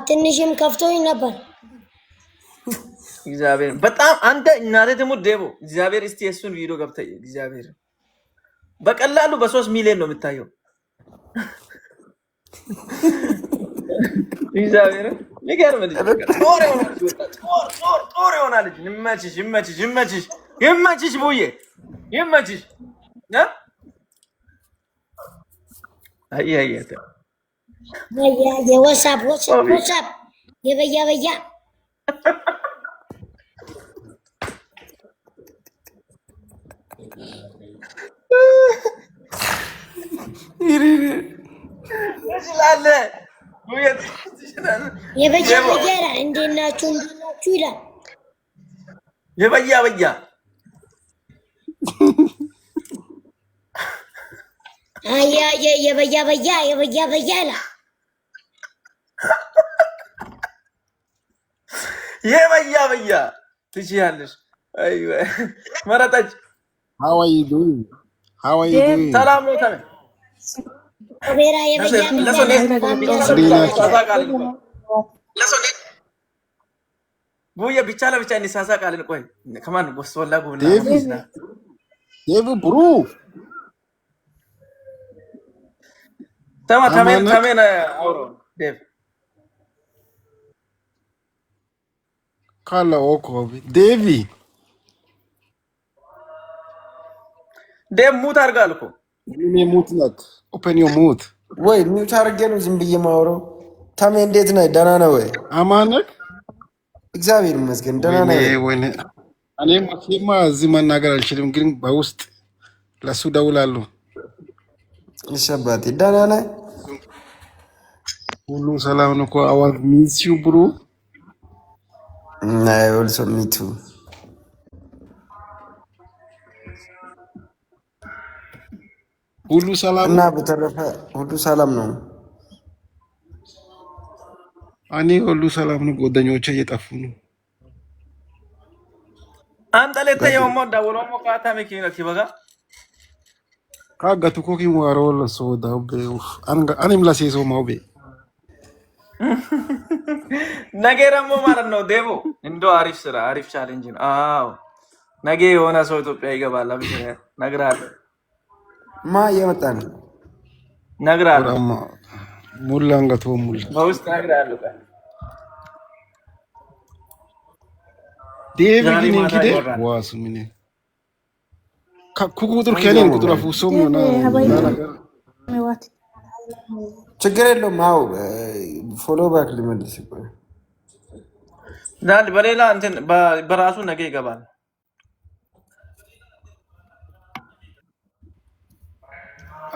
ትንሽም ከፍቶኝ ነበር። እግዚአብሔር በጣም አንተ እናቴ ደግሞ ዴቦ እግዚአብሔር እስቲ የሱን ቪዲዮ ገብተህ እግዚአብሔር በቀላሉ በ3 ሚሊዮን ነው የምታየው። እግዚአብሔር ይገርም ልጅ ጦር ይሆናል ልጅ። ይመችሽ ቡዬ ይመችሽ። የወሳብ የበያ የበያ እንዴት ናችሁ ይላል። የበያ ይላል። የበያ ትችያለሽ። አይወ መረጠች። How are you doing? ሰላም ነው ተመ ቤራ ቡዬ ብቻ ለብቻ እንሳሳቃለን። ቆይ ከማን ጎስወላ ጎላ ዴቭ ብሩ ተሜን አውሮ ዴቭ ካላ ኦኮ ዴቪ ሙት አድርጋል እኮ እኔ ሙት ነክ ኦፕን ዩ ሙት ወይ ሚውት አድርጌ ነው ዝም ብዬ ማውረው። ተሜ እንዴት ነህ? ደህና ነህ ወይ? አማነክ እግዚአብሔር ይመስገን ደህና ነህ? እኔ ማክሲማ እዚህ መናገር አልችልም፣ ግን በውስጥ ለሱ ደውላለሁ። እሺ አባቴ ደህና ነህ? ሁሉ ሰላም ነው እኮ አዋር ሚስ ዩ ብሩ አይ ኦልሶ ሚ ቱ ሁሉ ሰላም እና በተረፈ ሁሉ ሰላም ነው። እኔ ሁሉ ሰላም ነው። ጓደኞቼ እየጠፉ ነው። አንተ ለተ የሞ ዳውሎ ሞ ካታ መኪና ኪበጋ ካጋቱ ኮኪ ሙዋሮ ለሶ ዳውቤ አኔም ለሴሶ ማውቤ ነገ ደግሞ ማለት ነው ዴቦ እንደው አሪፍ ስራ አሪፍ ቻሌንጅ ነው። አዎ ነገ የሆነ ሰው ኢትዮጵያ ይገባል። አብሽር እነግርሃለሁ። ማ እየመጣ ነው? እነግርሃለሁ። ሙላ አንገቶ ሙላ በውስጥ እነግርሃለሁ። ዴቪድ እንግዲህ ዋሱ ምን ከቁጥር ከኔን ቁጥር አፉሶ ምን ችግር የለውም። አዎ ፎሎ ባክ ልመልስ ይቆይ ዳል በሌላ እንትን በራሱ ነገ ይገባል።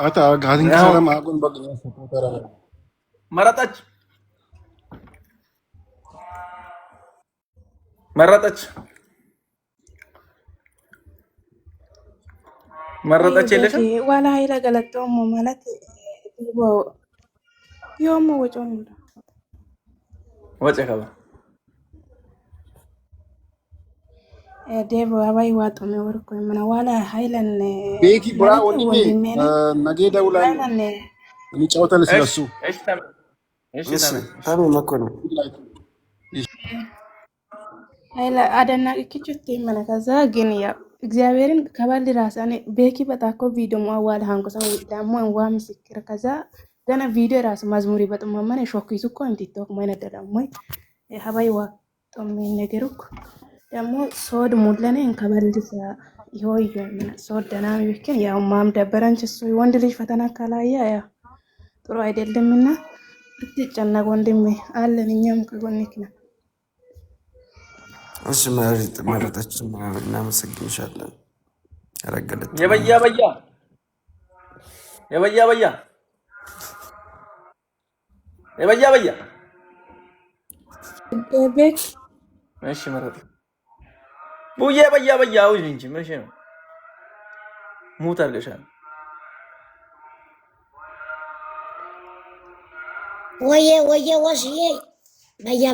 አታ ጋዚን ሰላም አጎን በግኛ ሰፖተራ መረጠች የለሽም ዋላ ኃይለ ገለጦሞ ማለት ዮሞ ወጨ ከባ ዴቦ አባይ ዋጦ ወርኮ ምን ዋላ ኃይለን ቤኪ ብራ ወንድሜ ነገ ደውላለሁ እንጫወታለን ስለሱ። እሺ ታሚ መኮንን ኃይለ አደናቂ ክቹት ይመነ ከዛ ግን ያ እግዚአብሔርን ከባል ራሳኔ ቤኪ በጣኮ ቪዲዮ ማዋል ሃንቆሳው ዳሞ እንዋ ምስክር ከዛ ገና ቪዲዮ ራስ ማዝሙሪ በጥማማኔ ሾክይቱ እኮ ቲክቶክ ማይነ ደላሞይ የሀባይ ዋጦም ነገሩክ ደግሞ ሶድ ሙለኔ እንከበልልስ ይሆይ ምን ሶድ ደናሚ ቢከን ያው ማም ደበረንች እሱ ወንድ ልጅ ፈተና ካላያ ያ ጥሩ አይደለምና ብትጨነቅ ወንድሜ አለን እኛም ከጎንክ ነን። እሺ መረጠች እናመሰግንሻለን። ረገለች የበያ ቤክ እሺ መረጠ ቡዬ በያ አውጅ እንጂ ምን ነው ሙት አድርገሻል። ወየ ወስዬ በያ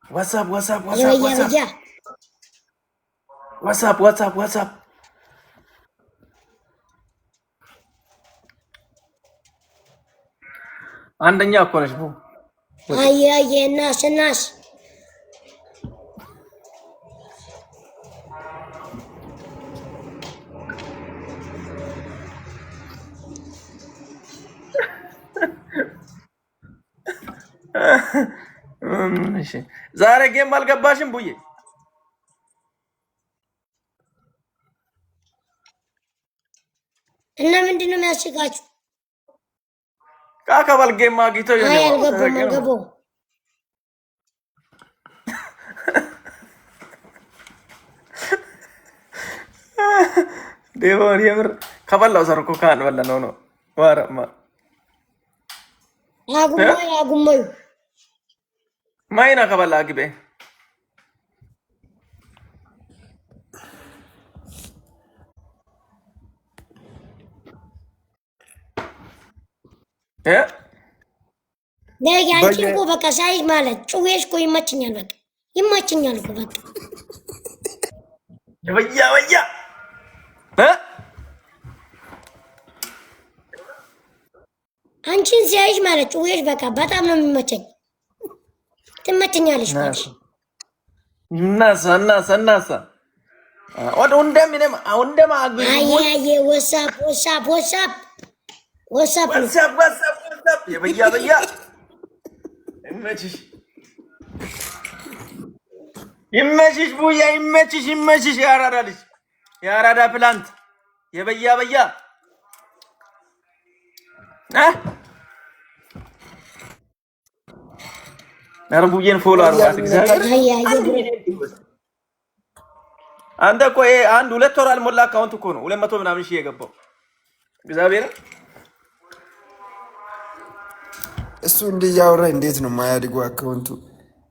ዋትስአፕ አንደኛ እኮ ነሽ ቡ አየ እናስ እሺ ዛሬ ጌም አልገባሽም ቡዬ? እና ምንድነው የሚያስቃችሁ? ካካባል ጌም ማግኝቶ አይ አልገባም ዴቦን የምር ከበላው ሰርኮ ካን በለነው ነው ዋረማ አጉማዩ ማይና ከበላ ግቤ ያንቺ እኮ በቃ ሳይዝ ማለት ጩቤሽ እኮ ይመችኛል። በቃ ይመችኛል እኮ በቃ በያ አንቺን ሲያይሽ ማለት ጩቤሽ በቃ በጣም ነው የሚመቸኝ። ትመችኛለሽ ማለት እናሳ ወደ እንደማ አየ ወሳፕ የበያ ይመችሽ ቡያ ይመችሽ የአራዳ ልጅ የአራዳ ፕላንት የበያ አርቡዬን ፎሎ አርባት እግዚአብሔር አንተ እኮ አንድ 2 ወር አልሞላ አካውንት እኮ ነው 200 ምናምን ሺህ የገባው እግዚአብሔር እሱ እንዲያወራ እንዴት ነው ማያድጉ አካውንቱ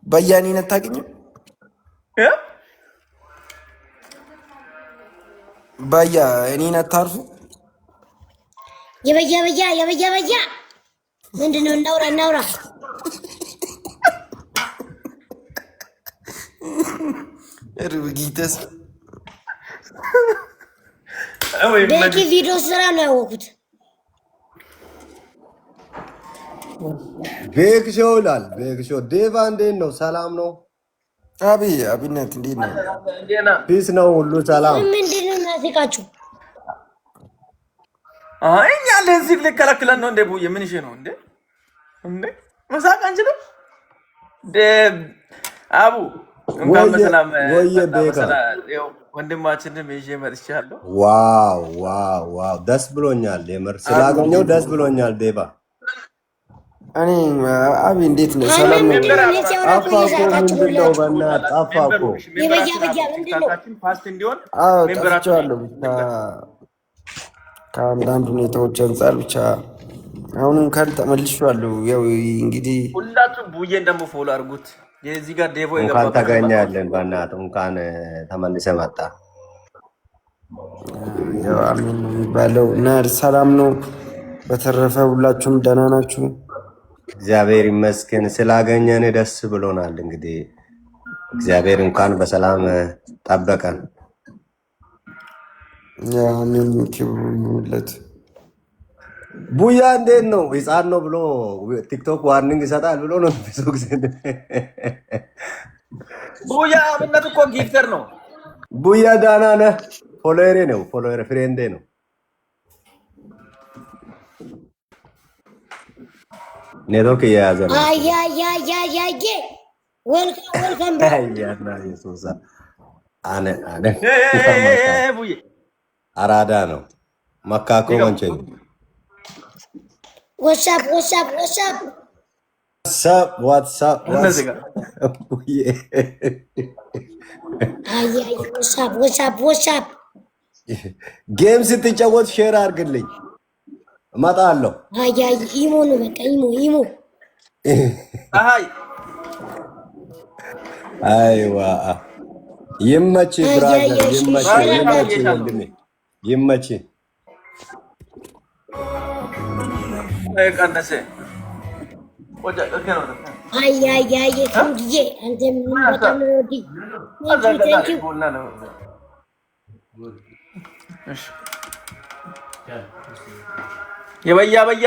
በያኔን አታገኝም በያ እኔን አታርፉ የበያ ምንድነው? እናውራ ርብጊተስ ቤኪ ቪዲዮ ስራ ነው ያወኩት። ቤክሾ ይላል። ቤክሾ ዴቫ እንዴት ነው? ሰላም ነው? አብነት እንዴት ነው? ፒስ ነው? ሁሉ ሰላም? ምንድነው እናዚቃችሁ? እኛ ለዚህ ልከለክለን ነው እንዴ? ቡዬ ምን ነው እንዴ? መሳቅ አንችልም? አቡ እንኳን በሰላም ወንድማችንም ይዤ መጥቻለሁ። ዋው ደስ ብሎኛል። የምር ስላገኘው ደስ ብሎኛል። ዴባ እኔ አቢ እንዴት ነው? ሰላም ነው? ጠፋ እኮ ምንድነው? በእናትህ ጠፋ እኮ። ጠፍቼዋለሁ ብቻ ከአንዳንድ ሁኔታዎች አንጻር ብቻ አሁንም ተመልሼዋለሁ። ያው እንግዲህ ሁላችሁም ቡዬን ደግሞ ፎሎ አድርጉት። የዚህ ጋር ዴቮ እንኳን ተገኘልን። በእናትህ እንኳን ተመልሰህ መጣ። ያው አሜን ነው የሚባለው እና ሰላም ነው። በተረፈ ሁላችሁም ደህና ናችሁ? እግዚአብሔር ይመስገን። ስላገኘን ደስ ብሎናል። እንግዲህ እግዚአብሔር እንኳን በሰላም ጠበቀን። አሜን ይሁንለት። ቡያ እንዴት ነው? ህፃን ነው ብሎ ቲክቶክ ዋርኒንግ ይሰጣል ብሎ ነው ብዙ ጊዜ። ቡያ አብነት እኮ ጊፍተር ነው። ቡያ ዳና ነህ? ፎሎወሬ ነው። ፎሎወር ፍሬንዴ ነው። ኔትወርክ እየያዘ ነው። ወልካም ያና ኢየሱስ አነ አራዳ ነው። መካኮ ወንቸኝ ዋትሳፕ ጌም ስትጫወት ሼር አድርግልኝ፣ እመጣለሁ። ኢሞ ነው በቃ ኢሞ። አይዋ ይመች ብራዘር፣ ይመች ወንድሜ፣ ይመች። ቀነሰ ከምግዬ አንተ ምን በጣም ነው ወዲ የበያ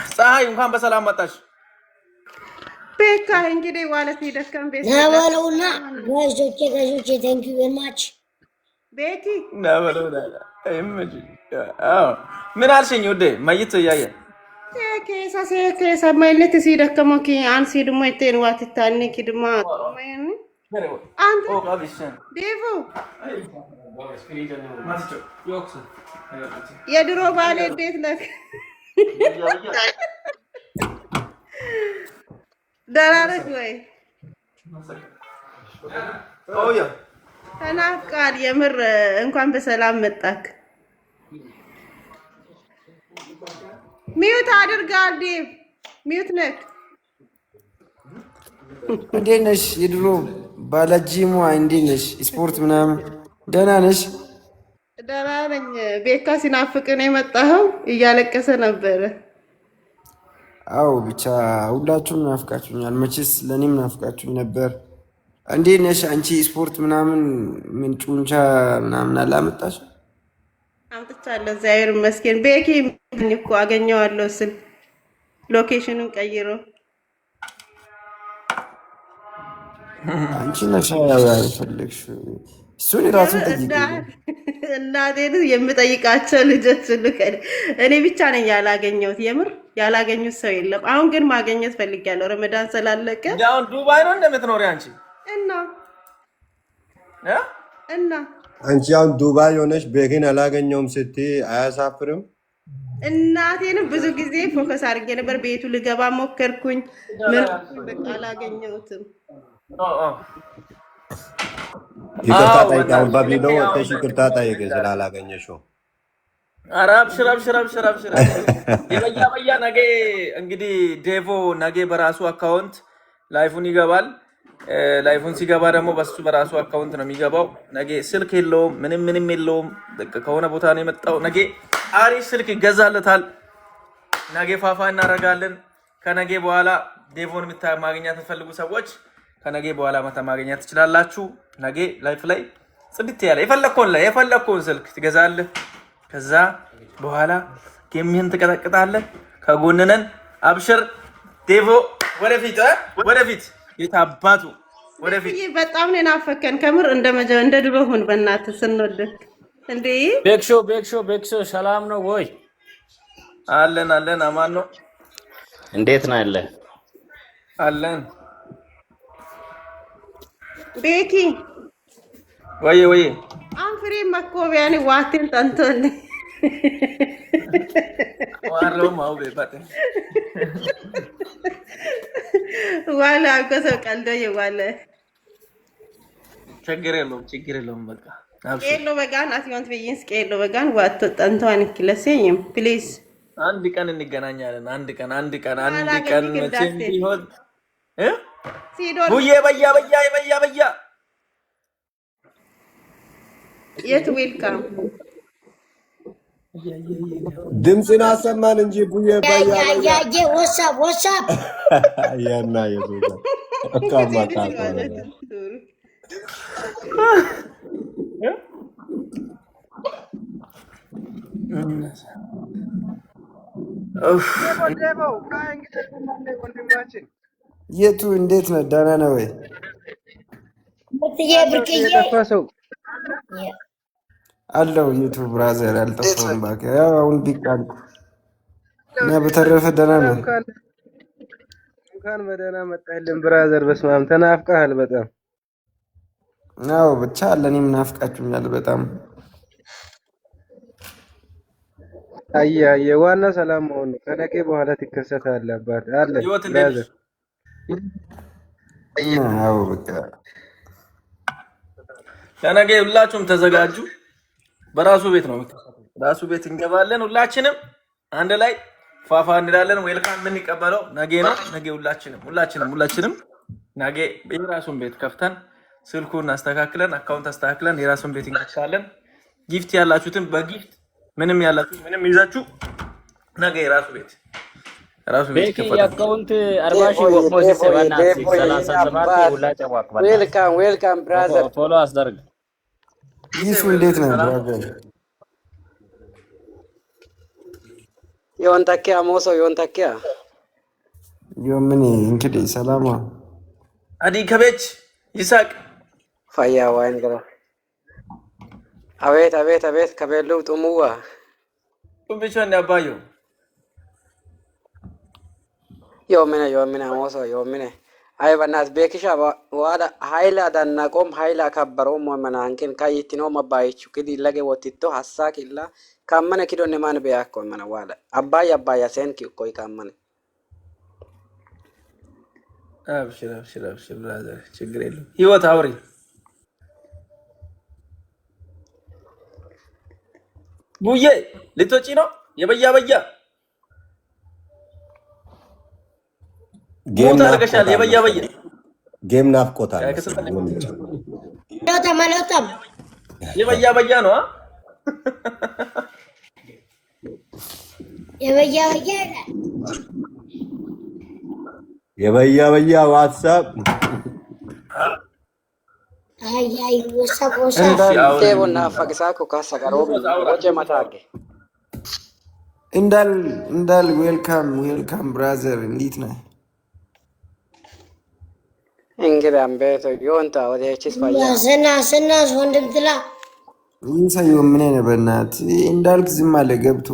ፀሐይ እንኳን በሰላም መጣሽ። ቤካ እንግዲህ ዋለት ይደከም ቤት ናበለውና ጋሾቼ ታንክ ዩ ቬሪ ማች ቤቲ ናበለውና ምን አልሽኝ ውዴ? መይት እያየ ኬሳ ማይነት ሲደከሞ ኪ አንሲ ድሞ ይቴን ዋትታኒ ኪድማ ማይኒ አንተ ዴቮ የድሮ ባሌ እንዴት ነህ? ደህና ነሽ ወይ? ተናፍቃል የምር። እንኳን በሰላም መጣክ። ሚዩት አድርጋል ዴቭ፣ ሚዩት ነክ። እንዴት ነሽ? የድሮ ባላጂሞ እንዴት ነሽ? ስፖርት ምናምን ደህና ነሽ? ደህና ነኝ። ቤካ ሲናፍቅ ነው የመጣኸው? እያለቀሰ ነበረ። አዎ ብቻ ሁላችሁም ናፍቃችሁኛል። መቼስ ለእኔም ናፍቃችሁኝ ነበር። እንዴት ነሽ አንቺ? ስፖርት ምናምን ምን ጡንቻ ምናምን አላመጣሽ? አምጥቻለሁ፣ እግዚአብሔር ይመስገን። ቤኪ እኮ አገኘዋለሁ ስል ሎኬሽኑን ቀይሮ አንቺ ነሽ ያልፈለግሽ እሱን ራሱን ጠይቅ። እናቴን የምጠይቃቸው ልጆች እኔ ብቻ ነኝ ያላገኘሁት። የምር ያላገኙት ሰው የለም። አሁን ግን ማገኘት ፈልጊያለሁ። ረመዳን ስላለቀ አሁን ዱባይ ነው እንደምትኖሪ አንቺ እና አንቺ አሁን ዱባይ ሆነሽ ቤኪን አላገኘውም ስትይ አያሳፍርም? እናቴንም ብዙ ጊዜ ፎከስ አድርጌ ነበር። ቤቱ ልገባ ሞከርኩኝ፣ ምን በቃ አላገኘሁትም። ይቅርታ ጠይቃውን በቢሎ ወጥተሽ ይቅርታ ጠይቅ ስላላገኘሽው። ኧረ አብሽር። የበያ ነገ እንግዲህ ዴቮ ነገ በራሱ አካውንት ላይፉን ይገባል። ላይፉን ሲገባ ደግሞ በሱ በራሱ አካውንት ነው የሚገባው። ነገ ስልክ የለውም፣ ምንም የለውም። ከሆነ ቦታ ነው የመጣው። ነገ አሪፍ ስልክ ይገዛለታል። ነገ ፋፋ እናደርጋለን። ከነገ በኋላ ዴቮን ማግኘት የምትፈልጉ ሰዎች ከነገ በኋላ መታ ማግኘት ትችላላችሁ። ነገ ላይፍ ላይ ጽድት ያለ የፈለግከውን ስልክ ትገዛለህ። ከዛ በኋላ ጌምህን ትቀጠቅጣለህ። ከጎንነን አብሽር ዴቮ ወደፊት የታባቱ ወደፊት። በጣም ነው ናፈከን ከምር እንደ ድሮ ሁን በእናትህ ስንወድህ እንዴ። ቤክሾ ሰላም ነው ወይ? አለን አማን ነው። እንዴት ነው ያለ? አለን ቤኪ ወይ አንፍሬ መኮቢያኒ ዋቴን ጠንቶን ዋለው ማው በባቴ ዋላ አቆሰ ቀልዶ ይዋለ ችግር የለውም በቃ ስቄሎ በጋን አትዩንት በይን ስቄሎ በጋን ዋቶ ጠንቶን ክለሰኝም ፕሊዝ አንድ ቀን እንገናኛለን። አንድ ቀን መቼም ቢሆን ቡዬ በያ የት ዌልካም ድምፅን አሰማን እንጂ ቡዬ በያ ወሳብ ያና የዞዛ አካማታ የቱ እንዴት ነው? ደህና ነው ወይ? አለው የቱ ብራዘር አልጠፋም እባክህ። ያው አሁን ቢቃል እና በተረፈ ደህና ነው። እንኳን በደህና መጣህልን ብራዘር። በስመ አብ ተናፍቀሃል በጣም። አዎ ብቻ ለኔም ናፍቃችሁኛል በጣም። አየ ዋና ሰላም መሆን ነው። ከነገ በኋላ ትከሰታለህ አባት አለ ብራዘር። አዎ በቃ ከነገ ሁላችሁም ተዘጋጁ። በራሱ ቤት ነው ራሱ ቤት እንገባለን። ሁላችንም አንድ ላይ ፋፋ እንላለን። ዌልካም የምንቀበለው ነገ ነው። ነገ ሁላችንም ነገ የራሱን ቤት ከፍተን ስልኩን አስተካክለን አካውንት አስተካክለን የራሱን ቤት እንከፍታለን። ጊፍት ያላችሁትን በጊፍት ምንም ያላችሁ ምንም ይዛችሁ ነገ የራሱ ቤት ይከፈታል። የአካውንት 40,000 ወቆስ ሰባና 37 ሁላ ጨዋቅ ባላ ዌልካም ብራዘር ፎሎ አስደርግ። ይሱ እንዴት ነው ብራዘር? ዮንታኪያ ሞሶ ዮንታኪያ ምን እንግዲህ ሰላም አዲ ከቤች ይሳቅ ፋያ ዋይን ገራ አቤት ከቤሉ ጥሙዋ ቁምቢቾን ያባዩ ዮሚነ ሞሶ ዮሚነ አይ በናት ቤክሻ ዋዳ ሃይላ ዳናቆም ሃይላ ከበረው ሞመናንኪን ካይቲኖ መባይቹ ክዲ ለገ ወቲቶ ሐሳኪላ ካመነ ኪዶ ነማን በያኮ መነ ዋላ አባያ ሰንኪ ኮይ ካመነ አብሽር ብራዘር ችግር የለም። ህይወት አውሪ ቡዬ ልትወጪ ነው? የበያ ጌም ናፍቆታል። ጌም ናፍቆታል። መለጠም የበያ ነው። የበያ ዋትሳፕ ቴቦና ፈግሳኮ ካሰጋሮ ወጀ ማታገ እንዳል ዌልካም ብራዘር እንዴት ነህ? እንግዲህ አንበቶ ዮንታ ወደችስ ፋያ ስናስ ወንድም ትላ ይንሳዩ ምን ነው በእናት እንዳልክ ዝም አለ ገብቶ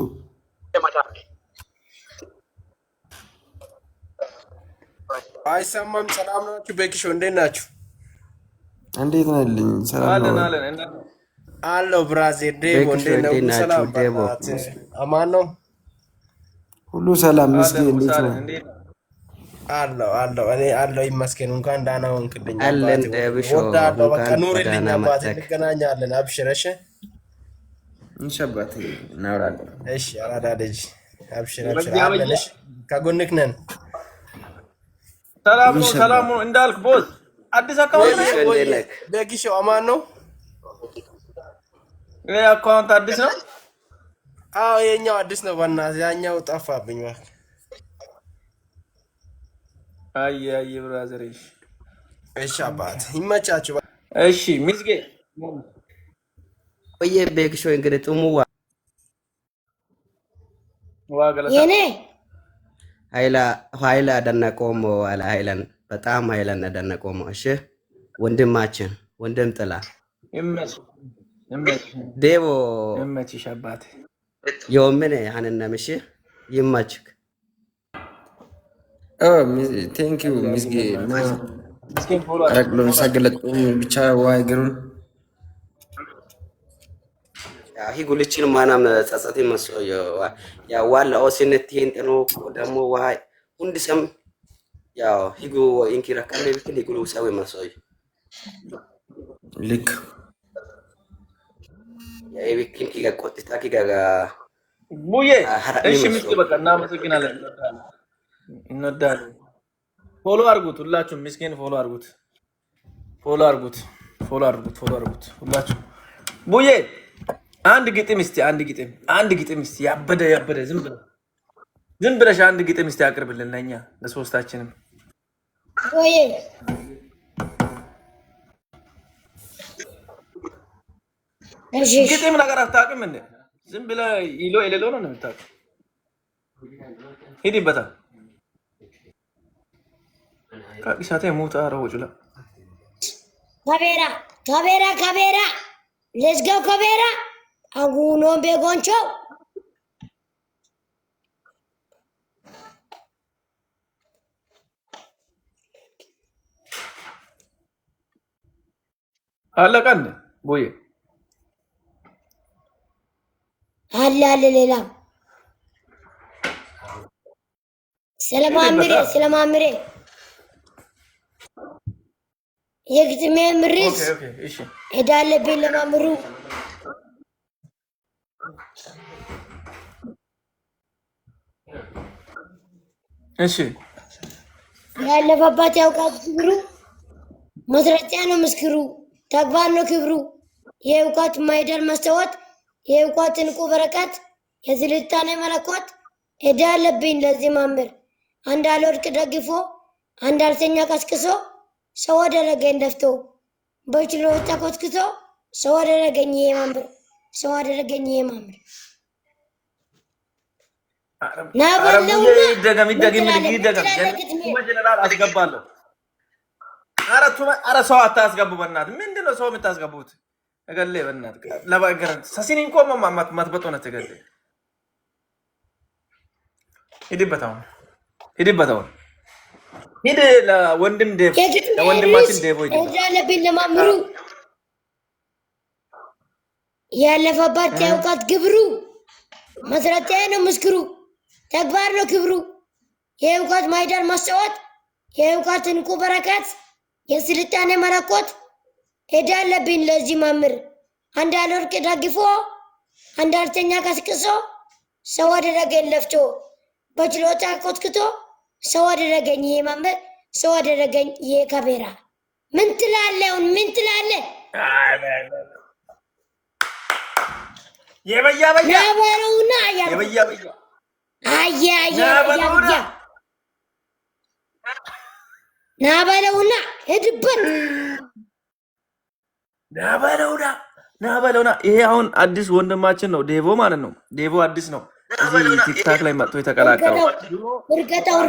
አይሰማም። ሰላም ናችሁ? ቤኪሾ እንዴት ናችሁ? እንዴት ነህልኝ? ሰላም ነው አለው ብራዘር ዴቦ እንዴት ነው? ሰላም ዴቦ አማን ነው ሁሉ ሰላም ምስኪን እንዴት ነው? አለው እኔ አለው ይመስገን። እንኳን ዳና ሆንክልኝ አለን ዴብሾ በቃ ኑርልኝ አባቴ፣ እንገናኛለን። አብሽር እሺ፣ እንሸባት እናወራለን። እሺ አራዳ ልጅ አብሽር አለን። እሺ ከጎንክ ነን። ሰላም እንዳልክ ቦስ አዲስ አካውንት ነው ቤኪሾ አማን ነው። ይሄ አካውንት አዲስ ነው? አዎ የኛው አዲስ ነው። በእናትህ ያኛው ጠፋብኝ። አይ ብራዘር እሺ አባት ይመቻችሁ። እሺ ሚስጌ ወየ ቤክሾ እንግዲህ ጥሙዋ ዋገለታ የኔ ኃይላ አደነቆሞ አለ ኃይለን በጣም ኃይለን አደነቆሞ። እሺ ወንድማችን ወንድም ጥላ ይመች ዴቦ ይመችሽ አባቴ የወምን ያንነም እሺ ይመችክ። ቴንክ ዩ ሚስጌ ምስኪን ፎሎ አረቅሎ ሰገለጥ ብቻ ዋይ ገሩን ሂጉልችን ማናም ጸጸት መስሎ ያው ዋላ ኦሲነት ይንጠኑ ደግሞ ዋይ ሁንድ ሰም ያው ሂጉ ኢንኪራ ካለ ቢክል ሂጉ ሰው መስሎ ልክ ያይ ቢክል ኪጋ ቆጥታ ኪጋ ቡዬ እሺ ምስኪን በቃ እናመሰግናለን። እንወዳለን። ፎሎ አድርጉት ሁላችሁም ምስኪን ፎሎ አድርጉት ሁላችሁ። ቡዬ አንድ ግጥም እስቲ ያበደ ዝም ብለሽ አንድ ግጥም እስቲ አቅርብልን ለኛ ለሶስታችንም። ወይ እሺ ግጥም ነገር አታውቅም እንዴ? ዝም ብለህ ይሎ የሌሎ ነው የምታውቀው። ሂድበታ ካቂሳቴ ሙታ ረወጭላ ካቤራ ሌትስ ጎ ካቤራ አጉኖ ቤጎንቾ አለቀ እንዴ ቦዬ? አለ ሌላ ስለማምሬ የግጥሜ ምርስ ሄዳለብኝ ለማምሩ እሺ ያለፈባት ያውቃት ክብሩ መስረቂያ ነው ምስክሩ ተግባር ነው ክብሩ የእውቀት ማይደር መስተወት የእውቀት እንቁ በረከት የስልጣኔ መለኮት ሄዳለብኝ ለዚህ ማምር አንድ አልወድቅ ደግፎ አንድ አልተኛ ቀስቅሶ ሰው አደረገኝ ደፍቶ በችሎታ ኮትክቶ ሰው አደረገኝ የማምር አስገባለሁ። ኧረ ሰው አታስገቡ በእናትህ። ምንድን ነው ሰው የምታስገቡት? እገሌ በእናትህ ለባገር ሰሲን እንኳን ማትበጦ ነው ተገሌ ሂድበት አሁን ሂድ ለወንድማችን ዴቦ ሄዳለብኝ ለማምሩ ያለፈባት የእውቀት ግብሩ መስረቂያ ነው ምስክሩ ተግባር ነው ክብሩ የእውቀት ማይደር ማስተዋት የእውቀት እንቁ በረከት የስልጣኔ መለኮት ሄዳለብኝ ለዚህ ማምር አንድ አልወድቅ ደግፎ አንድ አልተኛ ቀስቅሶ ሰው አደረገኝ ለፍቶ በችሎታ ኮትክቶ ሰው አደረገኝ የማምር ሰው አደረገኝ የካቤራ ምን ትላለህ? ምን ትላለህ? ናበለውና ናበለውና ሄድበት ናበለውና ይሄ አሁን አዲስ ወንድማችን ነው ዴቮ ማለት ነው። ዴቮ አዲስ ነው እዚህ ቲክታክ ላይ መጥቶ የተቀላቀለው። እርገጠው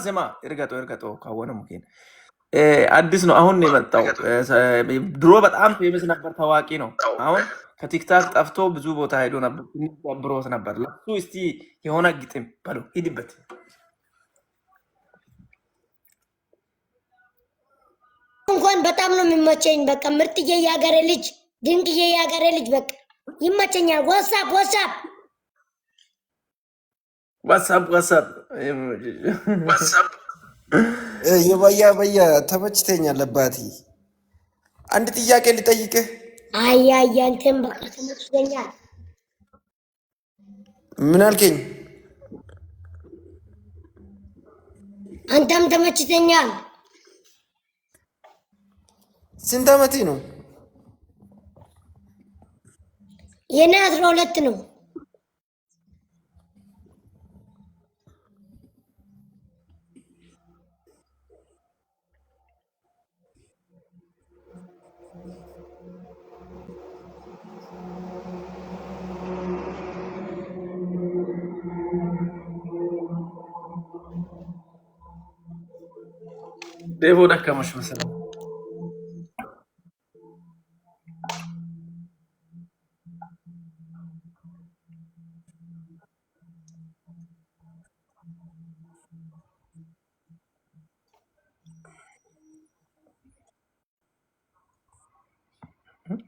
ስማ እርገጠው ካወነ ሙኬን አዲስ ነው አሁን ነው የመጣው። ድሮ በጣም ፌመስ ነበር፣ ታዋቂ ነው። አሁን ከቲክታክ ጠፍቶ ብዙ ቦታ ሄዶ ነበር፣ ብሮት ነበር። ለሱ እስቲ የሆነ ግጥም በለው ሂድበት። እንኳን በጣም ነው የሚመቸኝ። በቃ ምርጥዬ ያገሬ ልጅ፣ ድንቅዬ ያገሬ ልጅ በቃ ይመቸኛል። ዋትሳፕ የበያ ተመችተኛል። አባቴ አንድ ጥያቄ ልጠይቅህ። አንተም በቃ ተመችተኛል። ምን አልከኝ? አንተም ተመችተኛል። ስንት ዓመቴ ነው? የኔ 12 ነው። ዴቮ ደከመሽ መሰለኝ።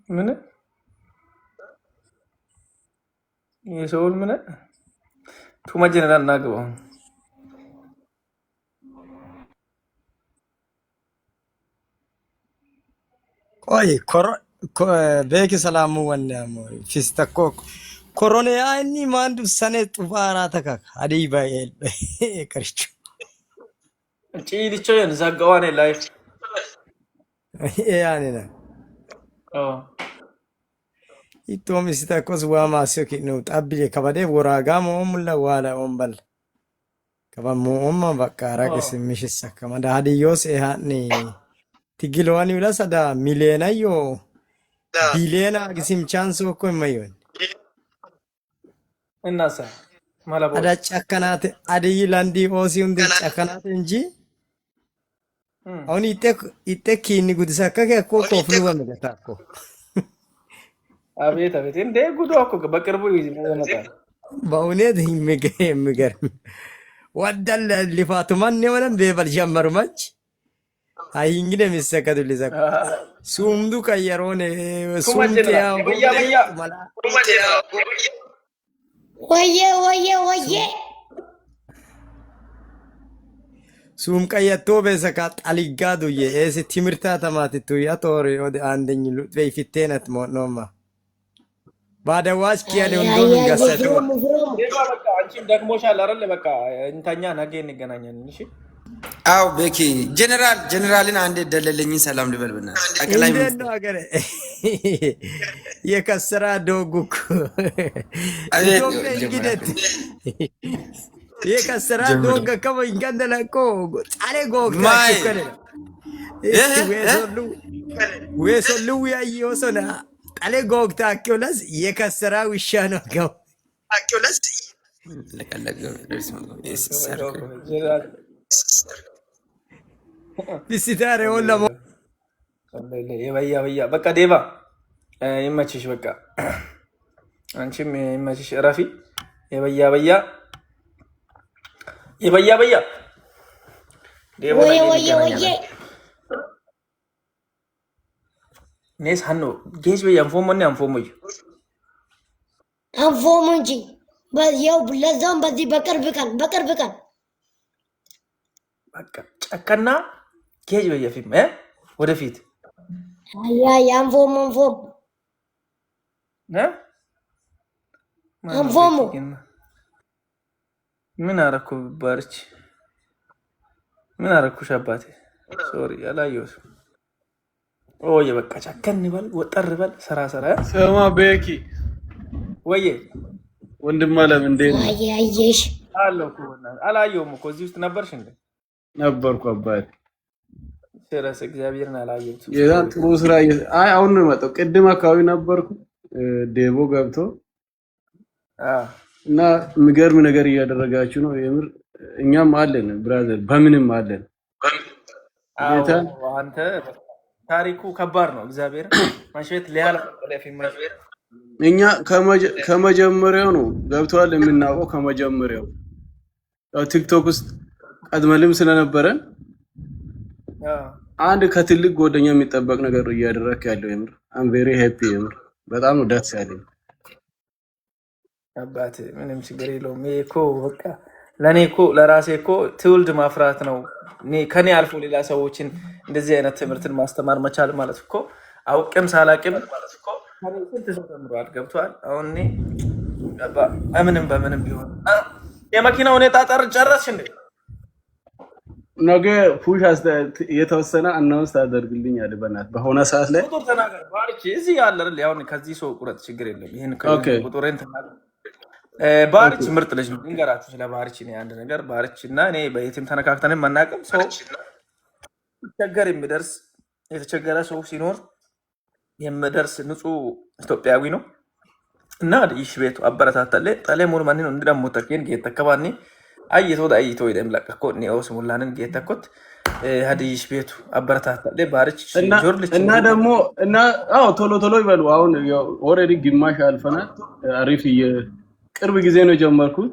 ምን የሰውል ምን ቱመጀነና እናግባው ቆይ ቤኪ ሰላሙ ወንያሞ ፊስተኮ ኮሮኔ አይኒ ማንዱ ሰኔ ጡፋራ ተካክ አዲ ባይል ከርቹ ጪሊቾ የንዛጋዋኔ ላይፍ ያኔ ነው ኢቶም ሲታኮስ ዋማሰኪ ነው ጣብዬ ከበደ ወራጋሞ ሙላ ዋላ ወንበል ከበሙ በቃ ራቅስ ምሽስ ከመዳ ሀዲዮስ ያኔ ቲግሎዋኒ ውላሰዳ ሚሊዮናዮ ቢሊዮና ግሲም ቻንስ እኮ የማይሆን እናሳ ማላቦ አዳ ጨከናት አደይ ላንዲ ኦሲውን ጨከናት እንጂ አሁን ይጠኪኒ ጉድሳከከ እኮ ኮፍሉ ወንገታኮ አቤት አቤት እንደ ጉዱ እኮ በቅርቡ ይመጣል። በእውነት የሚገርም ወደል ሊፋቱ ማን የሆነን በበል ጀመሩ ማች አይ እንግዲህ የሚሰከዱ ሊዘቁ ሱምዱ ቀየሮን ሱምቲያ ወየ ሱም ቀየቶ በሰካ ጣሊጋዱ የኤስ ትምርታ ተማትቱ ያቶሪ ወደ አንደኝ ሉት በይፍቴነት ሞኖማ ባደዋስ ኪያለ ወንዶም ገሰዱ በቃ አንቺም ደግሞሻል አይደል? በቃ እንተኛ ነገ እንገናኛለን። እሺ አው ቤኪ ጀነራልን አንዴ ደለለኝ ሰላም ልበል በእናትህ ጠቅላይ ሚኒስትር ነው ሀገር የከሰራ ዶጉክ እንግዲህ የከሰራ ዶግ ከበ እንገንደለቆ ጣሌ ጎግ ታከለ ወሰሉ ያየውሰና ጣሌ ጎግ ታከለስ የከሰራ ውሻ ነው ገው ታከለስ ለቀለገ ቢሲታሬ ወላ የበያ በቃ ዴባ ይመችሽ። በቃ አንቺም ይመችሽ። ረፊ የበያ ዴባ ወየ ኔስ ሀኖ ጌጅ በያ አንፎሞ እንጂ በየው ለዛም በዚህ በቅርብ ቀን በቃ ጨከና ጌጅ በየፊም ወደፊት አንፎም ምን አረኩ ባርች ምን አረኩሽ አባቴ ሶሪ ያላየሁት ኦዬ በቃ ጨከን በል ወጠር በል ሰራ ስማ ቤኪ ወዬ ወንድም አለም እንዴት አየሽ አላየሁም እኮ እዚህ ውስጥ ነበርሽ እንዴ? ነበርኩ አባቴ። ስለስ እግዚአብሔርን አላየሁትም። የዛን ጥሩ ስራ አሁን ነው የመጣው። ቅድም አካባቢ ነበርኩ ዴቦ ገብቶ እና የሚገርም ነገር እያደረጋችሁ ነው የምር። እኛም አለን ብራዘር፣ በምንም አለን። አንተ ታሪኩ ከባድ ነው። እግዚአብሔር ማሽት ሊያለ እኛ ከመጀመሪያው ነው ገብቷል የምናውቀው ከመጀመሪያው ቲክቶክ ውስጥ ቀድመልም ስለነበረን አንድ ከትልቅ ጎደኛ የሚጠበቅ ነገር እያደረክ ያለው የምር አም ቬሪ ሃፒ የምር በጣም ነው ደስ ያለኝ። አባቴ ምንም ችግር የለውም። እኮ በቃ ለኔ እኮ ለራሴ እኮ ትውልድ ማፍራት ነው። ከኔ አልፎ ሌላ ሰዎችን እንደዚህ አይነት ትምህርትን ማስተማር መቻል ማለት እኮ አውቅም ሳላቅም ማለት እኮ ስንት ሰው ተምሯል። ገብቷል። አሁን እኔ በምንም ቢሆን የመኪና ሁኔታ ጨረስሽ እንዴ? ነገ ፑሽ የተወሰነ አናውንስ ታደርግልኝ አለ በእናትህ በሆነ ሰዓት ላይ ቁጥር ተናገር። ባርቺ እዚህ ያለ አይደል? ያው ከዚህ ሰው ቁረጥ ችግር የለም። ይሄን ቁጥሬን ተናገር። ባርቺ ምርጥ ልጅ ነው። እንገራችሁ ስለ ባርቺ ነው አንድ ነገር። ባርቺ እና እኔ በየትም ተነካክተንም ማናቀም ሰው ቸገር የሚደርስ የተቸገረ ሰው ሲኖር የሚደርስ ንጹህ ኢትዮጵያዊ ነው እና ይሽ ቤቱ አበረታታለ ጠሌ ሙሉ ማን ነው እንደሞ ተከን ጌታ ከባኒ አይቶ ይደም ለቀቆ ኒኦስ ሙላንን ጌታኮት ሀዲሽ ቤቱ አበረታታ ባርች ጆርልች እና ደግሞ እና አዎ ቶሎ ቶሎ ይበሉ። አሁን ኦልሬዲ ግማሽ አልፈናል። አሪፍ ቅርብ ጊዜ ነው የጀመርኩት።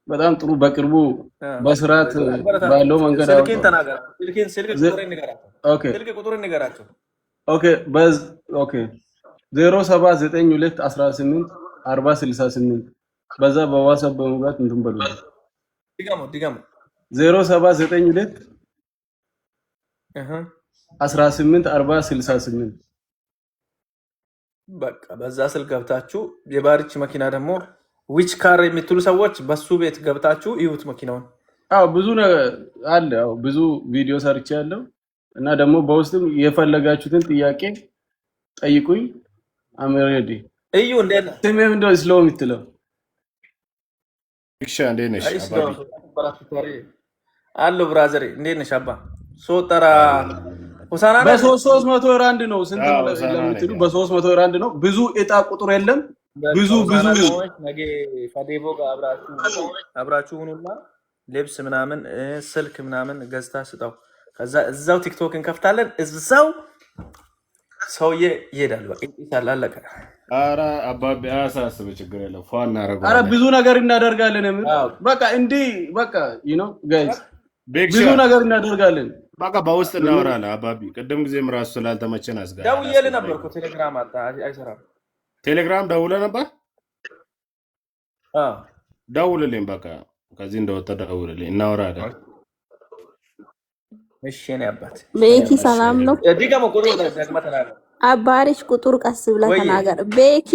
በጣም ጥሩ በቅርቡ በስርዓት ባለው መንገድ ስልኬን ተናገር። ስልክ ቁጥሩን ንገራቸው። ኦኬ ስልክ ቁጥሩን ንገራቸው። ኦኬ ኦኬ 0792184068 በዛ በዋትስአፕ በመግባት እንትን በሉ። ድጋሙ 0792 184068 በቃ በዛ ስልክ ገብታችሁ የባርች መኪና ደግሞ ዊች ካር የምትሉ ሰዎች በሱ ቤት ገብታችሁ ይሁት መኪናውን። አዎ ብዙ አለ። አዎ ብዙ ቪዲዮ ሰርቻለሁ እና ደግሞ በውስጥም የፈለጋችሁትን ጥያቄ ጠይቁኝ። አም ሬዲ። እዩ እንዴት ነው ስሜ ምንድነው ስለው የምትለው? ቢክሻ እንዴት ነሽ አባቢ? አሎ ብራዘር እንዴት ነሽ አባ? ሶጠራ ሆሳና ነው። በ300 ራንድ ነው። ስንት ነው ለምትሉ በ300 ራንድ ነው። ብዙ እጣ ቁጥር የለም። ብዙ ነገ ፈዴቦ ጋር አብራችሁ ሁኑና ልብስ ምናምን ስልክ ምናምን ገዝታ ስጣው። ከዛ እዛው ቲክቶክ እንከፍታለን። እዛው ሰውዬ ይሄዳል። በቃ ይሳል አለቀ። ኧረ አባቢ አያሳስብ፣ ችግር የለም። ፏ እናደርገዋለን። ኧረ ብዙ ነገር እናደርጋለን። በቃ እንዲህ በቃ ጋይስ ብዙ ነገር እናደርጋለን። በቃ በውስጥ እናወራለን። አባቢ ቅድም ጊዜም ራሱ ስላልተመቸን አስጋ ደውዬልህ ነበር እኮ ቴሌግራም አይሰራም። ቴሌግራም ደውለህ ነበር? ደውልልኝ። በቃ ከዚህ እንደወጣ ደውልልኝ፣ እናወራለን። እሺ ነው አባት። ቤኪ ሰላም ነው? ዲጋሞ ቁጥሩ ደግማ ተናገር። አባሪሽ ቁጥር ቀስ ብለህ ተናገር። ቤኪ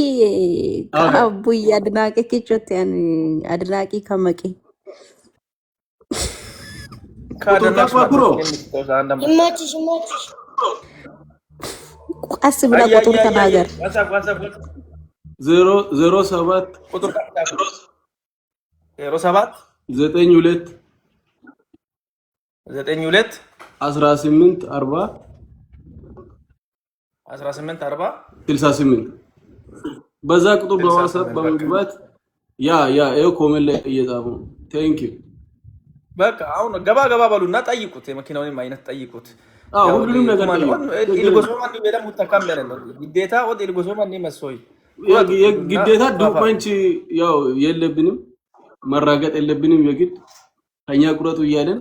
አቡይ አድናቂ ኪቾት ያን አድናቂ ከመቂ ካደናሽ ቁጥሩ ይመችሽ ቀስ ብለህ ቁጥር ተናገር። 07 ቁጥር 07 92 1840 68 በዛ ቁጥር በዋትስአፕ በመግባት ይኸው ኮሜንት ላይ እየጻፉ ቴንክ ዩ። በቃ አሁን ገባ በሉና ጠይቁት፣ የመኪናውን አይነት ጠይቁት። ሁሉንም ነገር ኢልጎሶማ እንዲ በደም ተካም ያለው ግዴታ ወደ ኢልጎሶማ እንዲ መስይ ግዴታ ዶክመንት ያው የለብንም መራገጥ የለብንም የግድ ከኛ ቁረጡ እያለን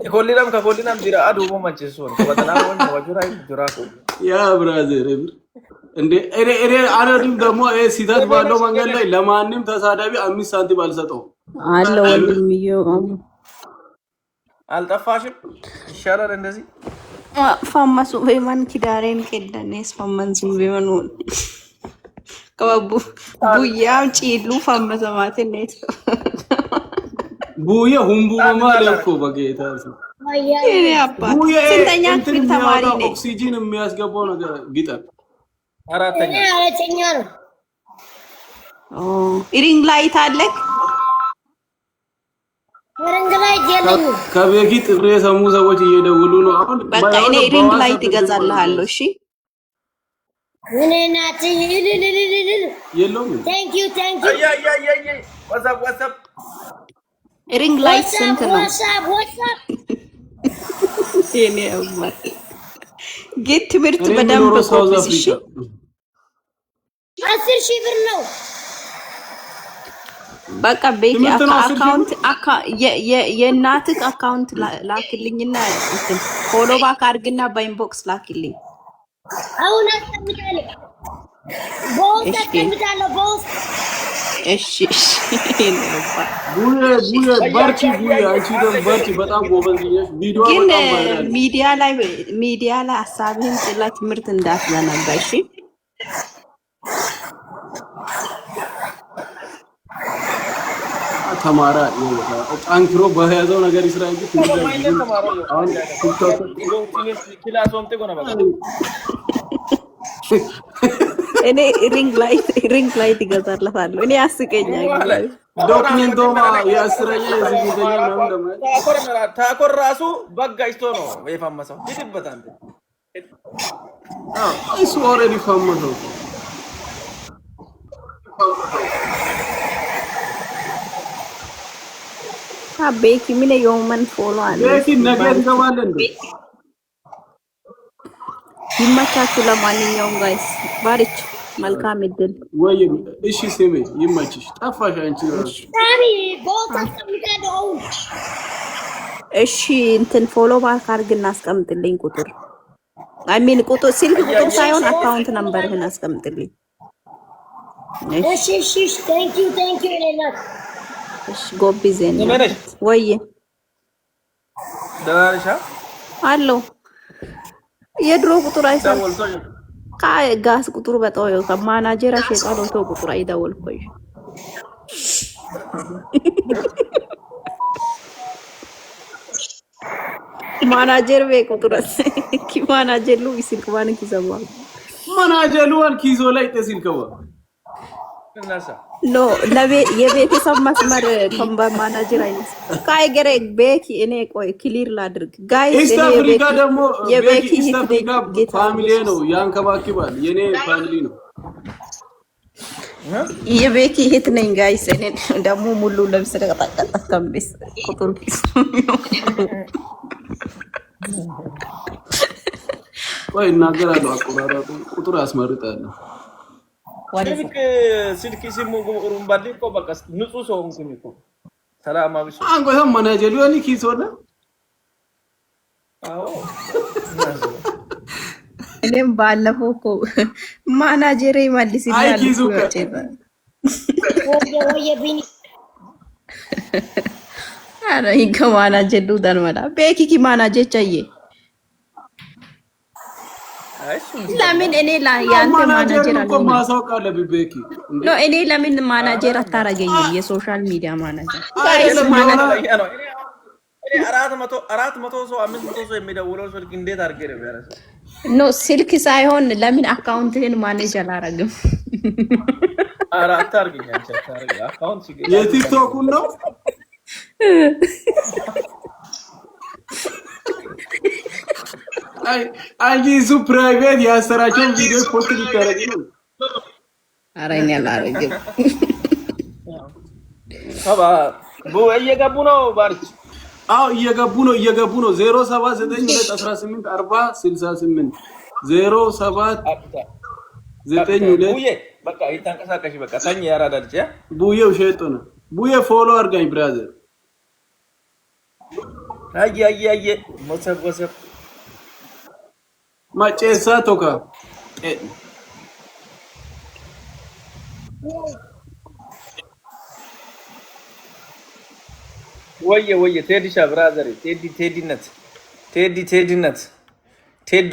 ከኮሊናም ዲራ አዱሞ ማንቸሶ ነው ወደና ወን ወጁራይ ጁራኮ ያ ብራዘር እንዴ እኔ አነድም ደግሞ ሲታት ባለው መንገድ ላይ ለማንም ተሳዳቢ 5 ሳንቲም አልሰጠው አለ ወንድምዬ። አልጠፋሽም? ይሻላል እንደዚህ ፋማሱ በማን ኪዳሬን ከደነስ ፋማንሱ በማን ከባቡ ቡያው ጪሉ ፋመሰ ማቴ ነይት ቡያ ሁምቡ ማለት እኮ በጌታ እኔ አባ ስንተኛ ክፍል ተማሪ ነኝ? ኦክሲጅን የሚያስገባው ነገር ግጠም አራተኛ ነው። ሪንግ ላይት አለክ? ሪንግ ላይት የለኝም። ከቤኪ ጥሬ የሰሙ ሰዎች እየደውሉ ነው አሁን። በቃ እኔ ሪንግ ላይት እገዛልሃለሁ። እሺ እኔ ናት የለውም። ቴንክ ዩ ዋትስአፕ ሪንግ ላይት ስንት ነው? ዋትስአፕ የኔ አባ ጌት ትምህርት በደንብ ኮፒስ። እሺ 10,000 ብር ነው። በቃ ቤኪ አካውንት የእናትህ አካውንት ላክልኝና እንትን ፎሎ ባክ አድርግና በኢንቦክስ ላክልኝ። አሁን አስቀምጣለሁ። በውስጥ አስቀምጣለሁ በውስጥ። እሺ ቡያ ባርቺ ቡያ አንቺ ደግሞ ባርቺ በጣም ጎበዝ ነሽ። ቪዲዮ ግን በጣም ቫይራል ሚዲያ ላይ ሀሳብህን ጥላ ትምህርት እንዳትዘነጋ። እሺ ተማራ ጠንክሮ በያዘው ነገር ይስራ እንጂ አሁን እኔ ሪንግ ላይት ይገዛለታለሁ። እኔ ያስቀኛል። ዶክመንቶ የአስረኛ የስድስተኛ ምናምን ደግሞ ታኮር ራሱ በጋጅቶ ነው የፋመሰው። ይድበታል እሱ ኦልሬዲ ፈመሰው። ቤኪ ምን የውመን ፎሎ አለ? ቤኪ ነገ ትገባለህ እንዴ? ይመቻችሁ። ለማንኛውም ጋይስ ባሪች መልካም እድል። ወይ እሺ ስሜ ይመችሽ። ጠፋሽ አንቺ ራስሽ። እሺ እንትን ፎሎ ባክ አድርግና አስቀምጥልኝ ቁጥር ሚን ቁጥር ስልክ ቁጥር ሳይሆን አካውንት ነምበርህን አስቀምጥልኝ። እሺ ቴንክ ዩ ሌላት። እሺ ጎብዜን ወይ ደራሻ አለው የድሮ ቁጥር አይሰራ ጋስ ቁጥሩ በጣው ከማናጀር ሸጣሎ ተው ቁጥር አይደወልኩኝ ማናጀር በቁጥር ኪ ማናጀር ሉ ይስልክ ማን ኪዘባ ማናጀር ሉ አልኪዞ ላይ ተስልከዋ ኖ የቤተሰብ መስመር ከምባ ማናጀር አይነስ ካይ ገረ ቤኪ እኔ ቆይ ክሊር ላድርግ ጋይስ እኔ አፍሪካ ደግሞ የቤኪ አፍሪካ ፋሚሊ ነው ያንከባክባል የኔ ፋሚሊ ነው የቤኪ እህት ነኝ ጋይስ እኔ ደግሞ ሙሉ ለብስ ተቀጣጣ ከምቢስ ቁጥር ቆይ እናገራለሁ አቆራራጡ ቁጥር አስመርጣለሁ ስልክ ሲሙ ጉሩም ባዲ እኮ በቃ ንጹህ ሰው እንኩኝ እኮ ሰላማዊ ሰው አንጎ ሰው ማናጀር ሊሆን ኪሶና አዎ እኔም ባለፈው እኮ ማናጀር ይመልስልኛል ወይ ቢኒ አረ ይገ ማናጀር ዱዳን ማላ ቤኪ ኪ ማናጀር ቻየ ለምን እኔ ያንተ ማናጀር እኮ ማሳወቅ አለብኝ ቤኪ ኖ እኔ ለምን ማናጀር አታረገኝም የሶሻል ሚዲያ ማናጀር እኔ 400 ሰው 500 ሰው የሚደውለው ስልክ እንዴት አድርጌ ነው ያረሰ ኖ ስልክ ሳይሆን ለምን አካውንትህን ማኔጅ አላረግም አራት አርገኛ አታርገ አካውንት ሲገኝ የቲክቶክ ነው አይጂሱ ፕራይቬት ያሰራቸው ቪዲዮ ፖስት ሊደረግ ነው አረኛ ላረግም አባ እየገቡ ነው ባርች አው እየገቡ ነው 0792184068 0792 ቡዬ በቃ ይታንቀሳቀሽ በቃ ታኝ ያራዳልጭ ቡዬው ሸጦ ነው ቡዬ ፎሎ አርጋኝ ብራዘር አየ ወሰብ ማጨሳ ቶካ ወየ ቴዲሻ ብራዘር ቴዲነት ቴዶ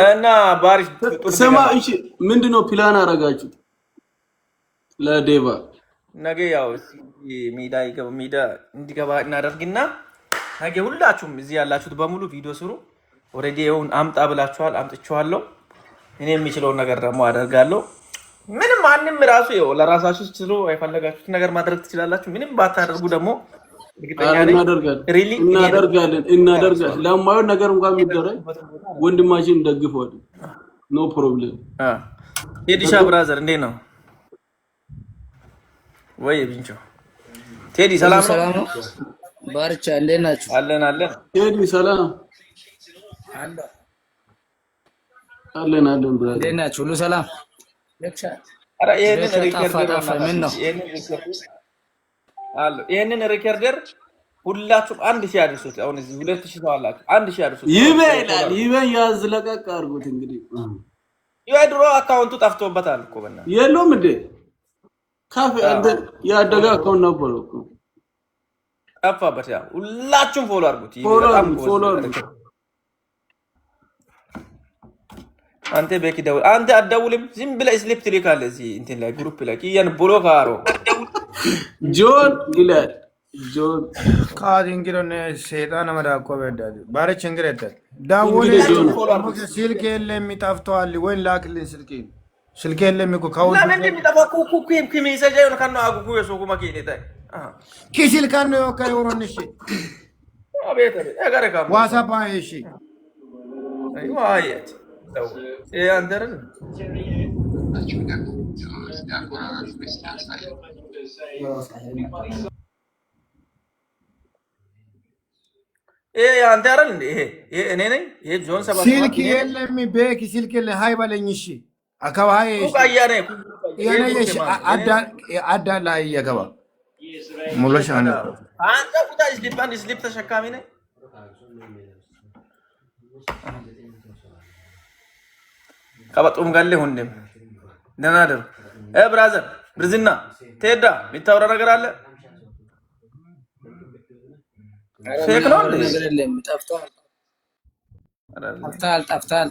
እና ባሪሽ ሰማ እሺ ምንድነው ፕላን አረጋችሁት ለዴቫ ነገ ያው ሚዳ እንዲገባ እናደርግና ነገ ሁላችሁም እዚህ ያላችሁት በሙሉ ቪዲዮ ስሩ ኦሬዲ ይሁን አምጣ ብላችኋል አምጥቻለሁ እኔ የሚችለው ነገር ደግሞ አደርጋለሁ ምንም ማንንም ራሱ ይው ለራሳችሁ ስሉ አይፈለጋችሁት ነገር ማድረግ ትችላላችሁ ምንም ባታደርጉ ደግሞ እናደርጋለን ለማየው ነገር እንኳን የሚደረግ ወንድማችን ደግፈዋል ኖ ፕሮብሌም ቴዲሻ ብራዘር እንዴት ነው ወይ ቢንቾ ቴዲ ሰላም ነው ባርቻ እንዴት ናችሁ አለን ቴዲ ሰላም አለን ብራዘር እንዴት ናችሁ ሁሉ ሰላም አረ ይሄንን ሪከርደር ሁላችሁም 1000 አድርሱት አሁን እዚህ 2000 ሰው አላችሁ 1000 አድርሱት ይበላል ያዝ ለቀቅ አድርጉት እንግዲህ የድሮ አካውንቱ ጠፍቶበታል እኮ በእና የለውም እንዴ ካፌ አንተ ያደጋ አካውንት ነበር እኮ ጠፋበት ያ ሁላችሁም ፎሎ አድርጉት ፎሎ አድርጉት አንተ ቤኪ ደውል አንተ አትደውልም ዝም ብለህ ስሊፕ ትልካለህ እዚህ እንትን ላይ ግሩፕ ላይ ኪያን ብሎክ አሮ ጆን ይላል ጆን ካድ እንግዲህ ሰይጣን መዳቆ በዳድ ባረች እንግዲህ ዳውል ስልክ የለም ይጣፍቷል ወይ ላክልኝ ስልክ የለም እኮ ካው ለምን እንደሚጠፋኩ ሜሴጅ አይሆን ካና አጉጉ የሶኩ ማኪኔታ ኪስል ካን ነው ከይወሮንሽ አቤት አገረ ካም ዋትስአፕ አይሺ አይዋየት አንተርን ይሄ አንተ አይደል እንዴ? ይሄ እኔ ነኝ። ይሄ ጆን 77 ስልክ የለም ቤኪ ስልክ የለ ሃይ በለኝ እሺ አካባቢ ቁቃያ ነኝ የኔ የሽ አዳ ላይ የገባ ሙሉሻ ነው አንተ ቁጣ ስሊፕ ተሸካሚ ነኝ ከበጡም ጋር ሁንደም ደህና ደር ብራዘር ብርዝና ቴዳ የሚታወራ ነገር አለ ፌክ ነው እንዴ?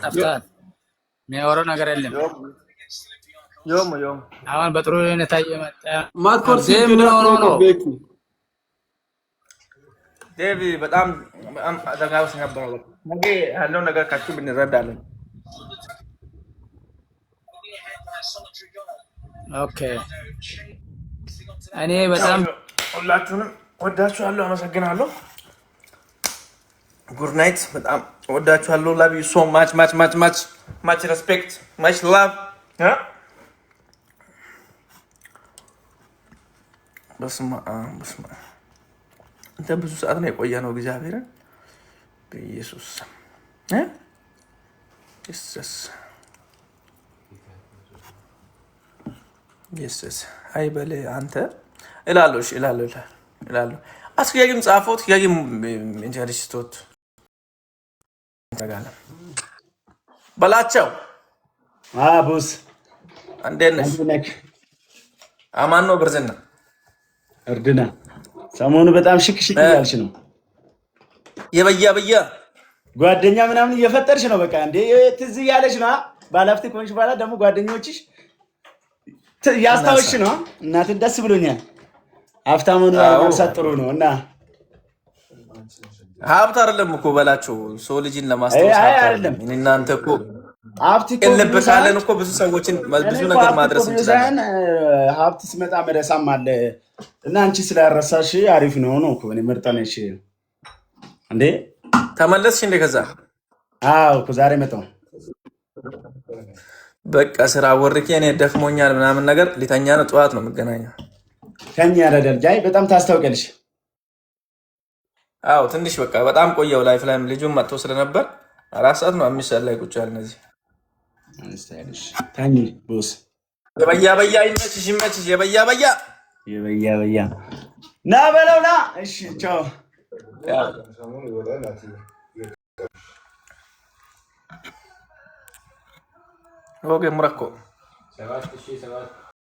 ጠፍቷል። የሚያወራው ነገር የለም። ዮም አሁን በጥሩ ሁኔታ እየመጣ ማትኮር ነው። ዴቪ በጣም አደጋውስ ነበር። ነገ ያለው ነገር ካቹ ብንረዳለን። ኦኬ እኔ በጣም ሁላችሁንም ወዳችኋለሁ፣ አመሰግናለሁ። ጉድ ናይት። በጣም ወዳችኋለሁ። ላቭ ዩ ሶ ማች ሬስፔክት ማች ላቭ። በስመ አብ እንተ ብዙ ሰዓት ነው የቆየ ነው። እግዚአብሔርን በኢየሱስ ኢየሱስ አይበል አንተ እላለሁ። እሺ እላለሁ። አስኪያጊም ጻፎት ያጊም ኢንተርኔት ተጋለ በላቸው። ቦስ እንዴት ነሽ? አማን ነው ብርዝና እርድና ሰሞኑ በጣም ሽክ እያልሽ ነው። የበያ ጓደኛ ምናምን እየፈጠርሽ ነው። በቃ እንዴ ትዝ እያለሽ ነው። ባላፍት ኮንሽ በኋላ ደግሞ ጓደኞችሽ ያስታውሽ ነው። እናትን ደስ ብሎኛል። ሀብታሙን ማንሳት ጥሩ ነው እና ሀብት አይደለም እኮ በላቸው ሰው ልጅን ለማስታወስ አይደለም። እናንተ እኮ ሀብት ልብ ካለን እኮ ብዙ ሰዎችን ብዙ ነገር ማድረስ እንችላለን። ሀብት ሲመጣ መረሳም አለ እና አንቺ ስላረሳሽ አሪፍ ነው እኮ እኔ ምርጥ ነሽ እንዴ። ተመለስሽ እንደ ከዛ? አዎ እኮ ዛሬ መጣሁ። በቃ ስራ ወርቄ እኔ ደክሞኛል ምናምን ነገር ሊተኛ ነው። ጠዋት ነው የምገናኘው። ከኛ ደረጃይ በጣም ታስታውቂያለሽ። አዎ ትንሽ በቃ በጣም ቆየው። ላይፍ ላይም ልጁም መጥቶ ስለነበር 4 ሰዓት ነው 5 ሰዓት ላይ ቁጭ ያለ እነዚህ ታኒ ቦስ የበያ ይመችሽ የበያ ና በለው ና። እሺ ቻው። ኦኬ ሙራኮ